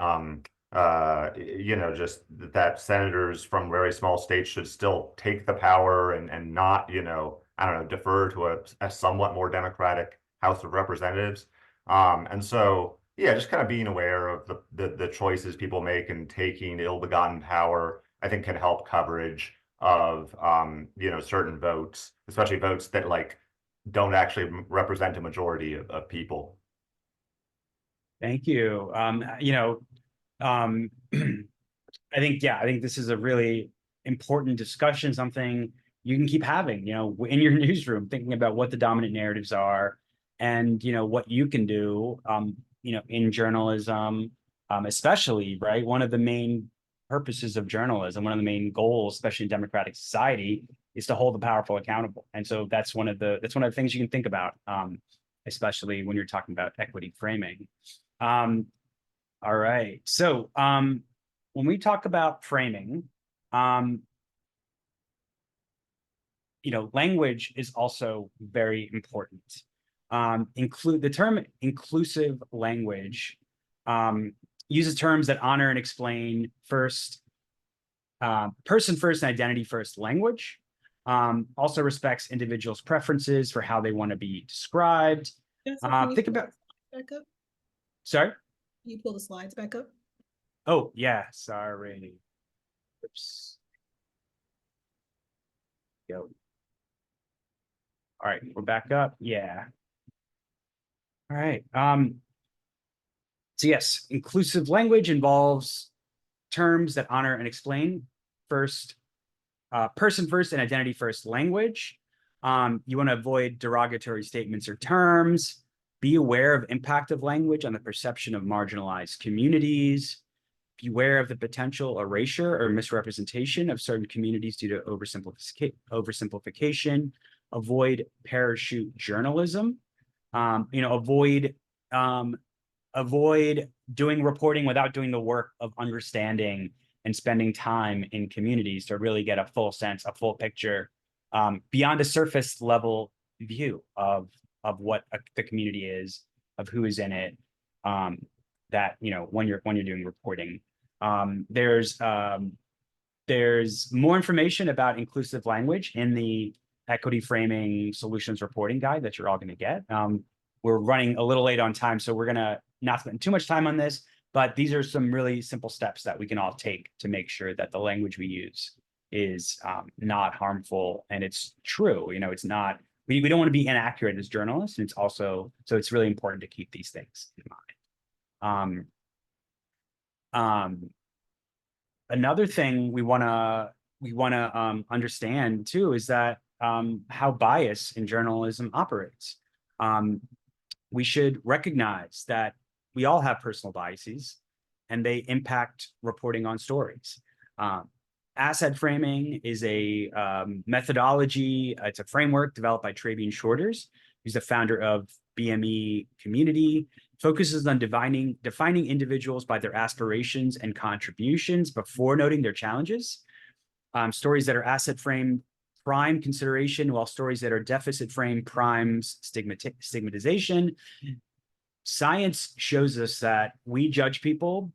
just that senators from very small states should still take the power and not I don't know, defer to a somewhat more democratic House of Representatives. Just kind of being aware of the choices people make and taking ill-begotten power, I think can help coverage of certain votes, especially votes that like don't actually represent a majority of people. Thank you. I think this is a really important discussion, something you can keep having, in your newsroom, thinking about what the dominant narratives are and, what you can do, in journalism, especially, right? One of the main purposes of journalism, one of the main goals, especially in democratic society, is to hold the powerful accountable. And so that's one of the things you can think about, especially when you're talking about equity framing. All right. So when we talk about framing, language is also very important. Include the term inclusive language uses terms that honor and explain first, person first and identity first language. Also respects individuals' preferences for how they want to be described. Think about. Back up. Sorry? Can you pull the slides back up? Oh, yeah, sorry. Oops. Go. All right, we're back up. Yeah. All right. So yes, inclusive language involves terms that honor and explain first, person first and identity first language. You want to avoid derogatory statements or terms. Be aware of impact of language on the perception of marginalized communities. Beware of the potential erasure or misrepresentation of certain communities due to oversimplification. Avoid parachute journalism. Avoid avoid doing reporting without doing the work of understanding and spending time in communities to really get a full sense, a full picture, beyond a surface level view of what the community is, of who is in it. That, you know, when you're doing reporting, there's more information about inclusive language in the equity framing solutions reporting guide that you're all going to get. We're running a little late on time, so we're going to not spend too much time on this, but these are some really simple steps that we can all take to make sure that the language we use is not harmful and it's true. You know, it's not, we don't want to be inaccurate as journalists. And it's also, so it's really important to keep these things in mind. Another thing we want to understand too is that how bias in journalism operates. We should recognize that we all have personal biases and they impact reporting on stories. Asset framing is a methodology. It's a framework developed by Trabian Shorters, who's the founder of BME Community. Focuses on defining individuals by their aspirations and contributions before noting their challenges. Stories that are asset framed prime consideration, while stories that are deficit framed primes stigmatization. Science shows us that we judge people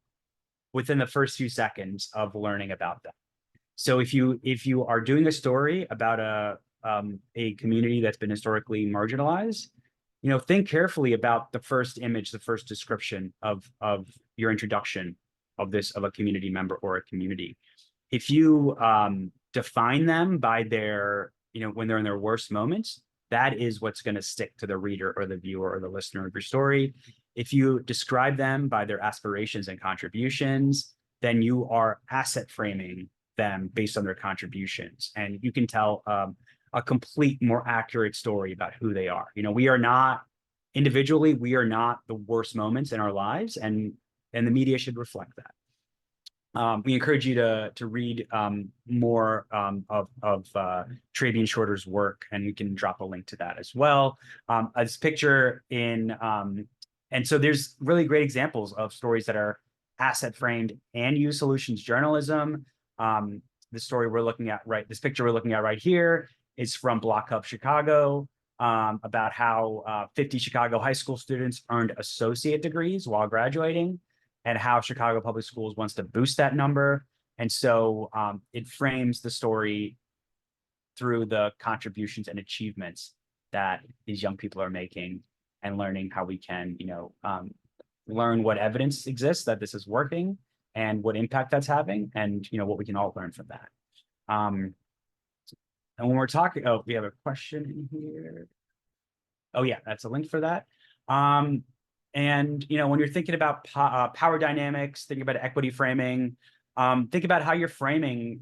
within the first few seconds of learning about them. So if you are doing a story about a community that's been historically marginalized, you know, think carefully about the first image, the first description of your introduction of a community member or a community. If you define them by their, you know, when they're in their worst moments, that is what's going to stick to the reader or the viewer or the listener of your story. If you describe them by their aspirations and contributions, then you are asset framing them based on their contributions, and you can tell a complete, more accurate story about who they are. You know, we are not individually, we are not the worst moments in our lives, and the media should reflect that. We encourage you to read more of Trabian Shorter's work, and we can drop a link to that as well. This picture in, and so there's really great examples of stories that are asset framed and use solutions journalism. The story we're looking at this picture we're looking at right here is from Block Hub Chicago, about how 50 Chicago high school students earned associate degrees while graduating, and how Chicago Public Schools wants to boost that number. And so it frames the story through the contributions and achievements that these young people are making, and learning how we can, you know, learn what evidence exists that this is working and what impact that's having, and, you know, what we can all learn from that. And when we're talking, oh, we have a question in here. Oh yeah, that's a link for that. And, you know, when you're thinking about power dynamics, thinking about equity framing, think about how you're framing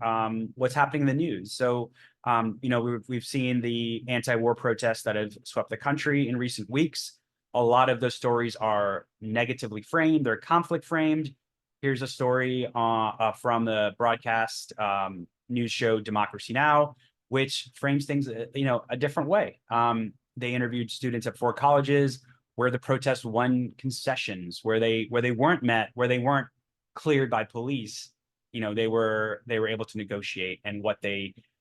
what's happening in the news. So, you know, we've seen the anti-war protests that have swept the country in recent weeks. A lot of those stories are negatively framed, they're conflict framed. Here's a story from the broadcast news show Democracy Now!, which frames things, you know, a different way. They interviewed students at 4 colleges where the protests won concessions, where they weren't met, where they weren't cleared by police. You know, they were able to negotiate, and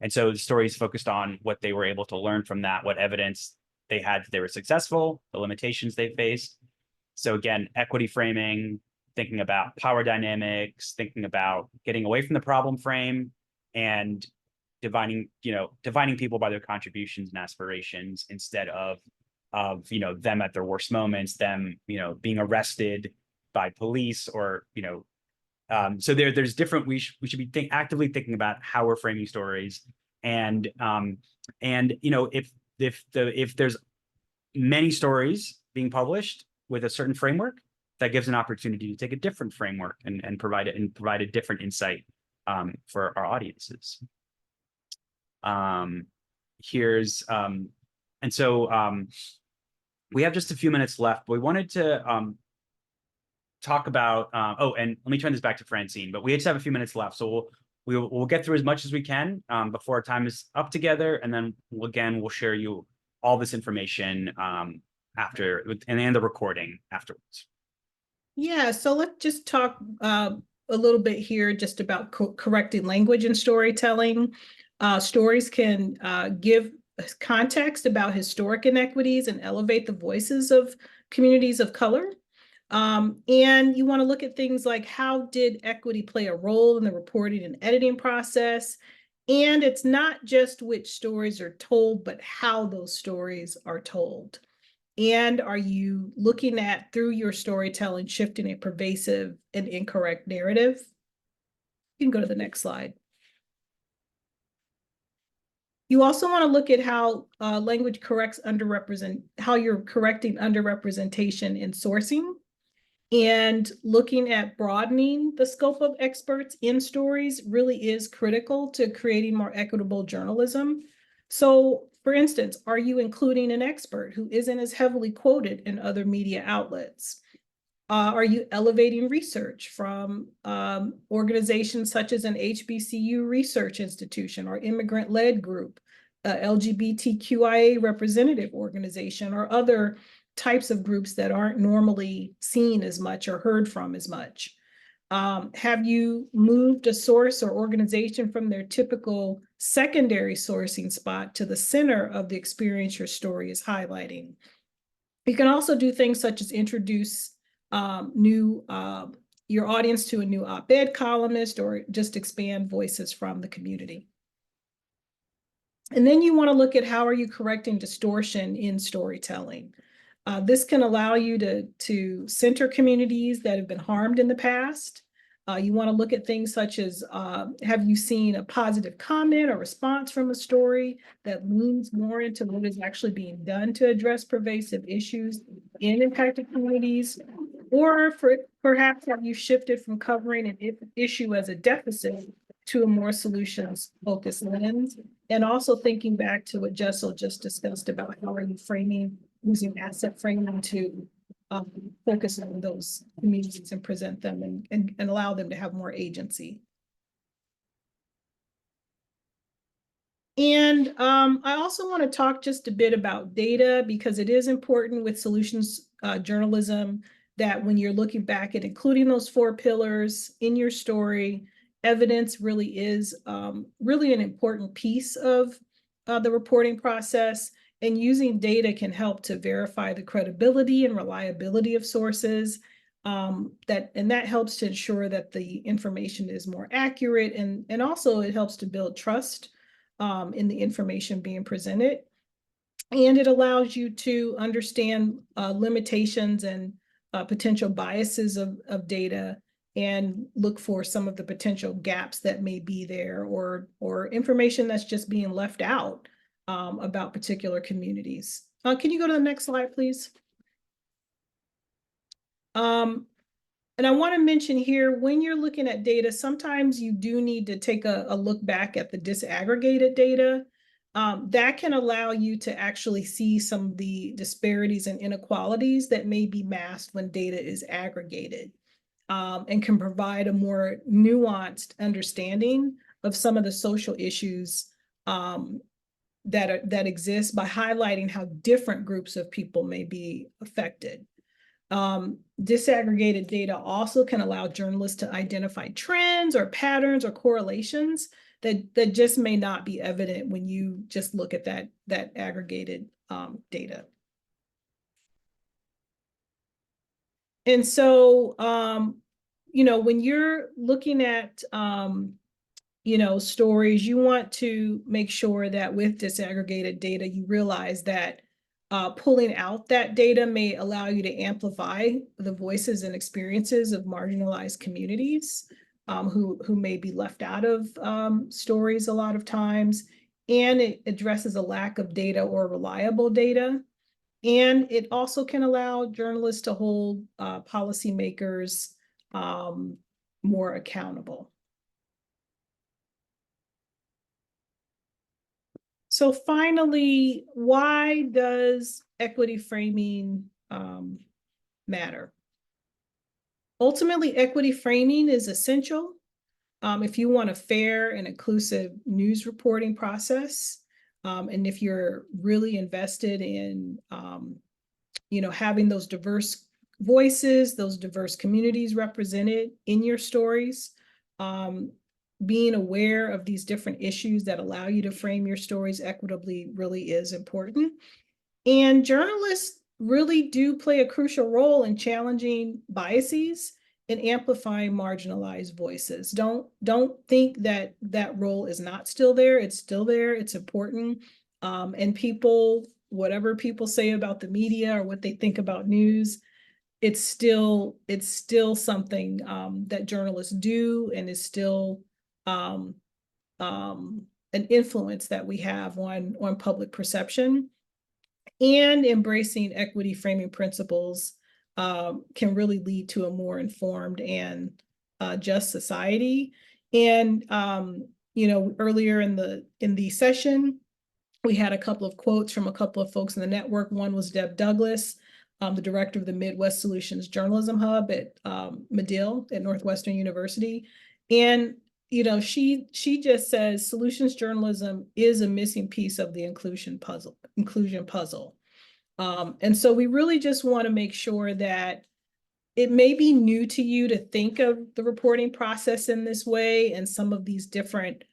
so the stories focused on what they were able to learn from that, what evidence they had that they were successful, the limitations they faced. So again, equity framing, thinking about power dynamics, thinking about getting away from the problem frame, and defining people by their contributions and aspirations, instead of you know, them at their worst moments, them, you know, being arrested by police, or, you know, so there's different, we should be actively thinking about how we're framing stories. And you know, if there's many stories being published with a certain framework, that gives an opportunity to take a different framework and provide a different insight for our audiences. Here's and so we have just a few minutes left, but we wanted to talk about oh, and let me turn this back to Francine, but we just have a few minutes left, so we'll get through as much as we can before our time is up together, and then we'll share you all this information after, and the recording afterwards. Yeah, so let's just talk a little bit here just about correcting language in storytelling. Stories can give context about historic inequities and elevate the voices of communities of color. And you want to look at things like, how did equity play a role in the reporting and editing process? And it's not just which stories are told, but how those stories are told. And are you looking at, through your storytelling, shifting a pervasive and incorrect narrative? You can go to the next slide. You also want to look at how language corrects how you're correcting underrepresentation in sourcing, and looking at broadening the scope of experts in stories really is critical to creating more equitable journalism. So, for instance, are you including an expert who isn't as heavily quoted in other media outlets? Are you elevating research from organizations such as an HBCU research institution or immigrant-led group, LGBTQIA representative organization, or other types of groups that aren't normally seen as much or heard from as much? Have you moved a source or organization from their typical secondary sourcing spot to the center of the experience your story is highlighting? You can also do things such as introduce your audience to a new op-ed columnist, or just expand voices from the community. And then you want to look at, how are you correcting distortion in storytelling? This can allow you to center communities that have been harmed in the past. You want to look at things such as, have you seen a positive comment or response from a story that leans more into what is actually being done to address pervasive issues in impacted communities? Or perhaps have you shifted from covering an issue as a deficit to a more solutions-focused lens? And also thinking back to what Jessel just discussed about, how are you framing, using asset framing to focus on those communities and present them and allow them to have more agency. And I also want to talk just a bit about data, because it is important with solutions journalism that when you're looking back at including those 4 pillars in your story, evidence really is really an important piece of the reporting process. And using data can help to verify the credibility and reliability of sources. That helps to ensure that the information is more accurate, and also it helps to build trust in the information being presented. And it allows you to understand limitations and potential biases of data, and look for some of the potential gaps that may be there, or information that's just being left out about particular communities. Can you go to the next slide, please? And I want to mention here, when you're looking at data, sometimes you do need to take a look back at the disaggregated data. That can allow you to actually see some of the disparities and inequalities that may be masked when data is aggregated, and can provide a more nuanced understanding of some of the social issues that exist, by highlighting how different groups of people may be affected. Disaggregated data also can allow journalists to identify trends or patterns or correlations that just may not be evident when you just look at that aggregated data. And so, when you're looking at stories, you want to make sure that with disaggregated data, you realize that pulling out that data may allow you to amplify the voices and experiences of marginalized communities who may be left out of stories a lot of times. And it addresses a lack of data or reliable data. And it also can allow journalists to hold policymakers more accountable. So finally, why does equity framing matter? Ultimately, equity framing is essential if you want a fair and inclusive news reporting process, and if you're really invested in having those diverse voices, those diverse communities represented in your stories, being aware of these different issues that allow you to frame your stories equitably really is important. And journalists really do play a crucial role in challenging biases and amplifying marginalized voices. Don't think that that role is not still there. It's still there. It's important. And people, whatever people say about the media or what they think about news, it's still something that journalists do, and is still an influence that we have on public perception. And embracing equity framing principles can really lead to a more informed and just society. And earlier in the session, we had a couple of quotes from a couple of folks in the network. One was Deb Douglas, the director of the Midwest Solutions Journalism Hub at Medill at Northwestern University. And she just says solutions journalism is a missing piece of the inclusion puzzle. And so we really just want to make sure that it may be new to you to think of the reporting process in this way, and some of these different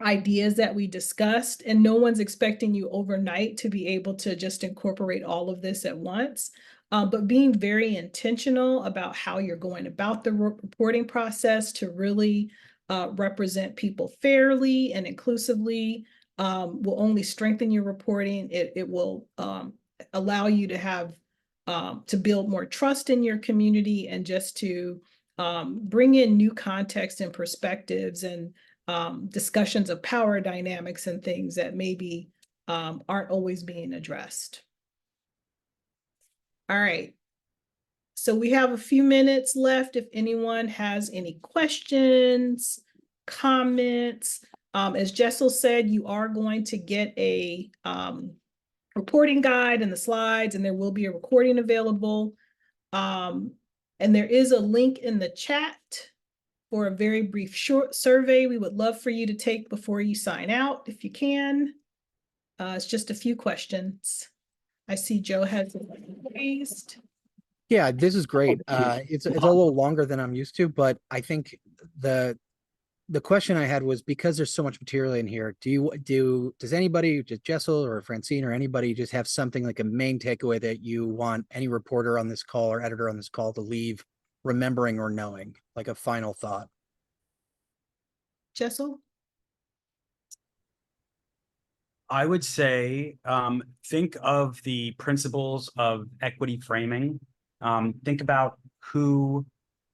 ideas that we discussed, and no one's expecting you overnight to be able to just incorporate all of this at once, but being very intentional about how you're going about the reporting process to really represent people fairly and inclusively will only strengthen your reporting. It will allow you to have to build more trust in your community, and just to bring in new context and perspectives, and discussions of power dynamics and things that maybe aren't always being addressed. All right. So we have a few minutes left if anyone has any questions, comments. As Jessel said, you are going to get a reporting guide and the slides, and there will be a recording available. And there is a link in the chat for a very brief short survey we would love for you to take before you sign out, if you can. It's just a few questions. I see Joe has raised. Yeah, this is great. It's a little longer than I'm used to, but I think the question I had was, because there's so much material in here, does anybody, just Jessel or Francine or anybody, just have something like a main takeaway that you want any reporter on this call or editor on this call to leave remembering or knowing, like a final thought? Jessel? I would say think of the principles of equity framing. Think about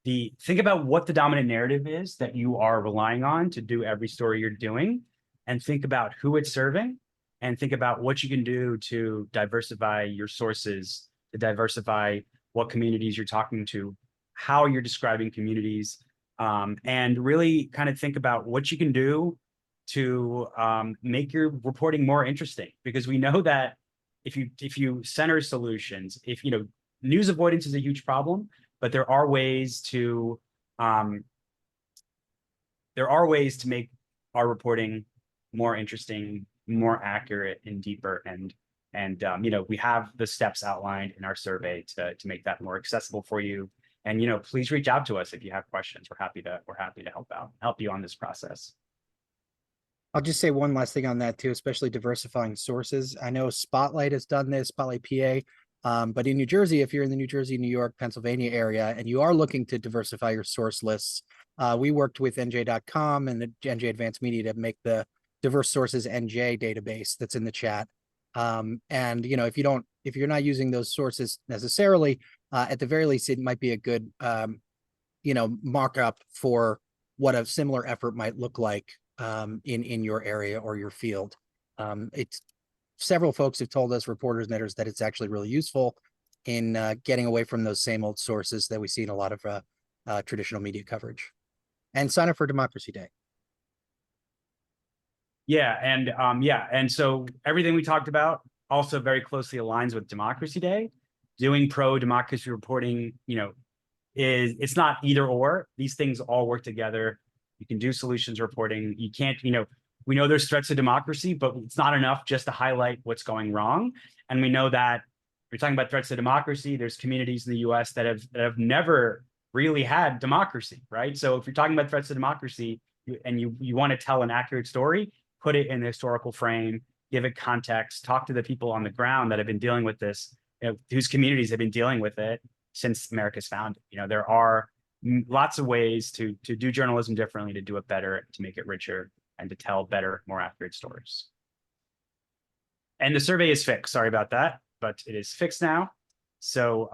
what the dominant narrative is that you are relying on to do every story you're doing, and think about who it's serving, and think about what you can do to diversify your sources, to diversify what communities you're talking to, how you're describing communities, and really kind of think about what you can do to make your reporting more interesting. Because we know that if you center solutions, news avoidance is a huge problem, but there are ways to make our reporting more interesting, more accurate, and deeper. And we have the steps outlined in our survey to make that more accessible for you. And please reach out to us if you have questions. We're happy to help you on this process. I'll just say one last thing on that too, especially diversifying sources. I know Spotlight has done this, Spotlight PA, but in New Jersey, if you're in the New Jersey, New York, Pennsylvania area, and you are looking to diversify your source lists, we worked with NJ.com and the NJ Advanced Media to make the diverse sources NJ database that's in the chat. And if you're not using those sources necessarily, at the very least, it might be a good markup for what a similar effort might look like in your area or your field. It's several folks have told us, reporters and editors, that it's actually really useful in getting away from those same old sources that we see in a lot of traditional media coverage. And sign up for Democracy Day. Yeah, and so everything we talked about also very closely aligns with Democracy Day. Doing pro-democracy reporting, it's not either or. These things all work together. You can do solutions reporting. You can't, we know there's threats to democracy, but it's not enough just to highlight what's going wrong. And we know that you're talking about threats to democracy, there's communities in the US that have never really had democracy, right? So if you're talking about threats to democracy and you want to tell an accurate story, put it in a historical frame, give it context, talk to the people on the ground that have been dealing with this, whose communities have been dealing with it since America's founding. There are lots of ways to do journalism differently, to do it better, to make it richer, and to tell better, more accurate stories. And the survey is fixed. Sorry about that, but it is fixed now. So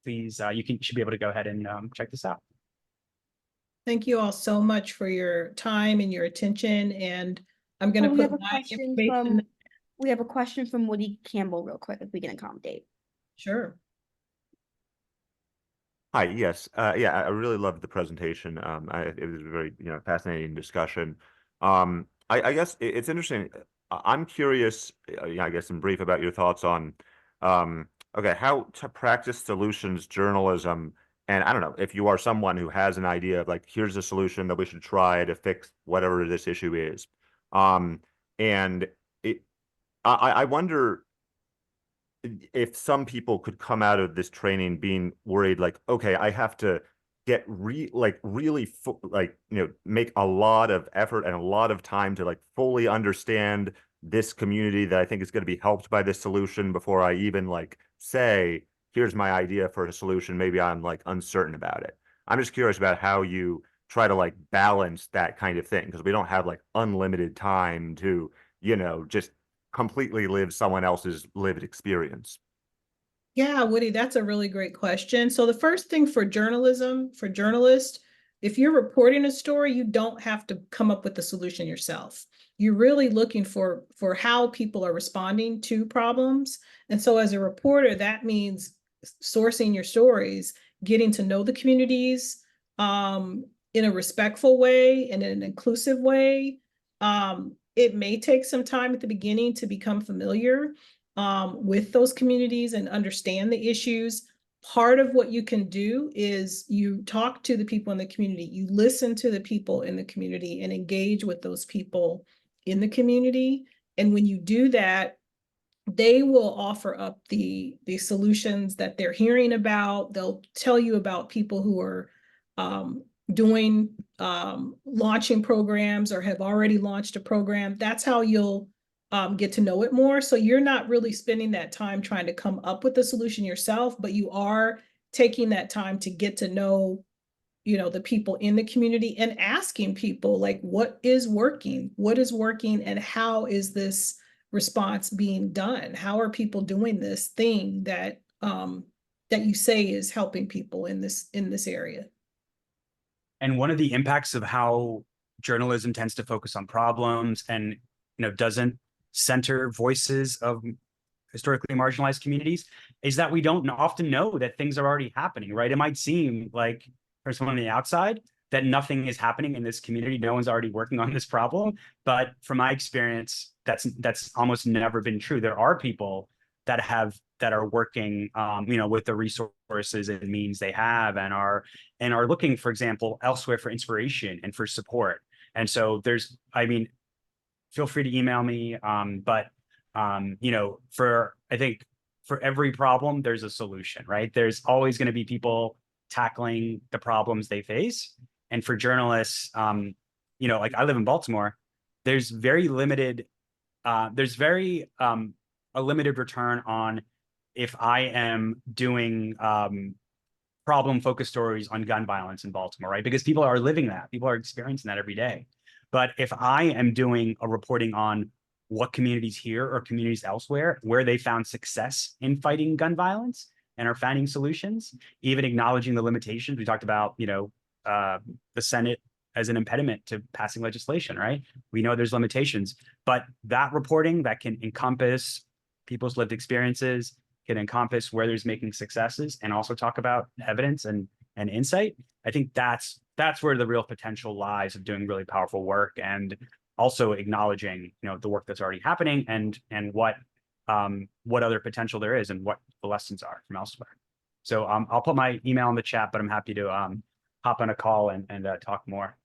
please, you should be able to go ahead and check this out. Thank you all so much for your time and your attention. And I'm going to We have put a my question information. we have a question from Woody Campbell real quick, if we can accommodate. Sure. Hi, yes. Yeah, I really loved the presentation. It was a very, fascinating discussion. I guess it's interesting. I'm curious, I guess in brief, about your thoughts on, okay, how to practice solutions journalism. And I don't know, if you are someone who has an idea of like, here's a solution that we should try to fix whatever this issue is. And I wonder if some people could come out of this training being worried, like, okay, I have to get really make a lot of effort and a lot of time to like fully understand this community that I think is going to be helped by this solution before I even like say, here's my idea for a solution. Maybe I'm like uncertain about it. I'm just curious about how you try to like balance that kind of thing, because we don't have like unlimited time to, just completely live someone else's lived experience. Yeah, Woody, that's a really great question. So the first thing for journalists, if you're reporting a story, you don't have to come up with the solution yourself. You're really looking for how people are responding to problems. And so as a reporter, that means sourcing your stories, getting to know the communities in a respectful way and in an inclusive way. It may take some time at the beginning to become familiar with those communities and understand the issues. Part of what you can do is you talk to the people in the community, you listen to the people in the community and engage with those people in the community. And when you do that, they will offer up the solutions that they're hearing about. They'll tell you about people who are doing launching programs or have already launched a program. That's how you'll get to know it more. So you're not really spending that time trying to come up with the solution yourself, but you are taking that time to get to know, the people in the community and asking people like, what is working, and how is this response being done? How are people doing this thing that you say is helping people in this area? And one of the impacts of how journalism tends to focus on problems and doesn't center voices of historically marginalized communities is that we don't often know that things are already happening, right? It might seem like for someone on the outside that nothing is happening in this community, no one's already working on this problem. But from my experience, that's almost never been true. There are people that are working, with the resources and means they have, and are looking, for example, elsewhere for inspiration and for support. And so feel free to email me. I think for every problem, there's a solution, right? There's always going to be people tackling the problems they face. And for journalists, like I live in Baltimore, there's very limited, a limited return on if I am doing problem-focused stories on gun violence in Baltimore, right? Because people are living that, people are experiencing that every day. But if I am doing a reporting on what communities here or communities elsewhere, where they found success in fighting gun violence and are finding solutions, even acknowledging the limitations, we talked about, the Senate as an impediment to passing legislation, right? We know there's limitations, but that reporting that can encompass people's lived experiences, can encompass where there's making successes, and also talk about evidence and insight. I think that's where the real potential lies of doing really powerful work, and also acknowledging, the work that's already happening and what other potential there is and what the lessons are from elsewhere. So I'll put my email in the chat, but I'm happy to hop on a call and talk more.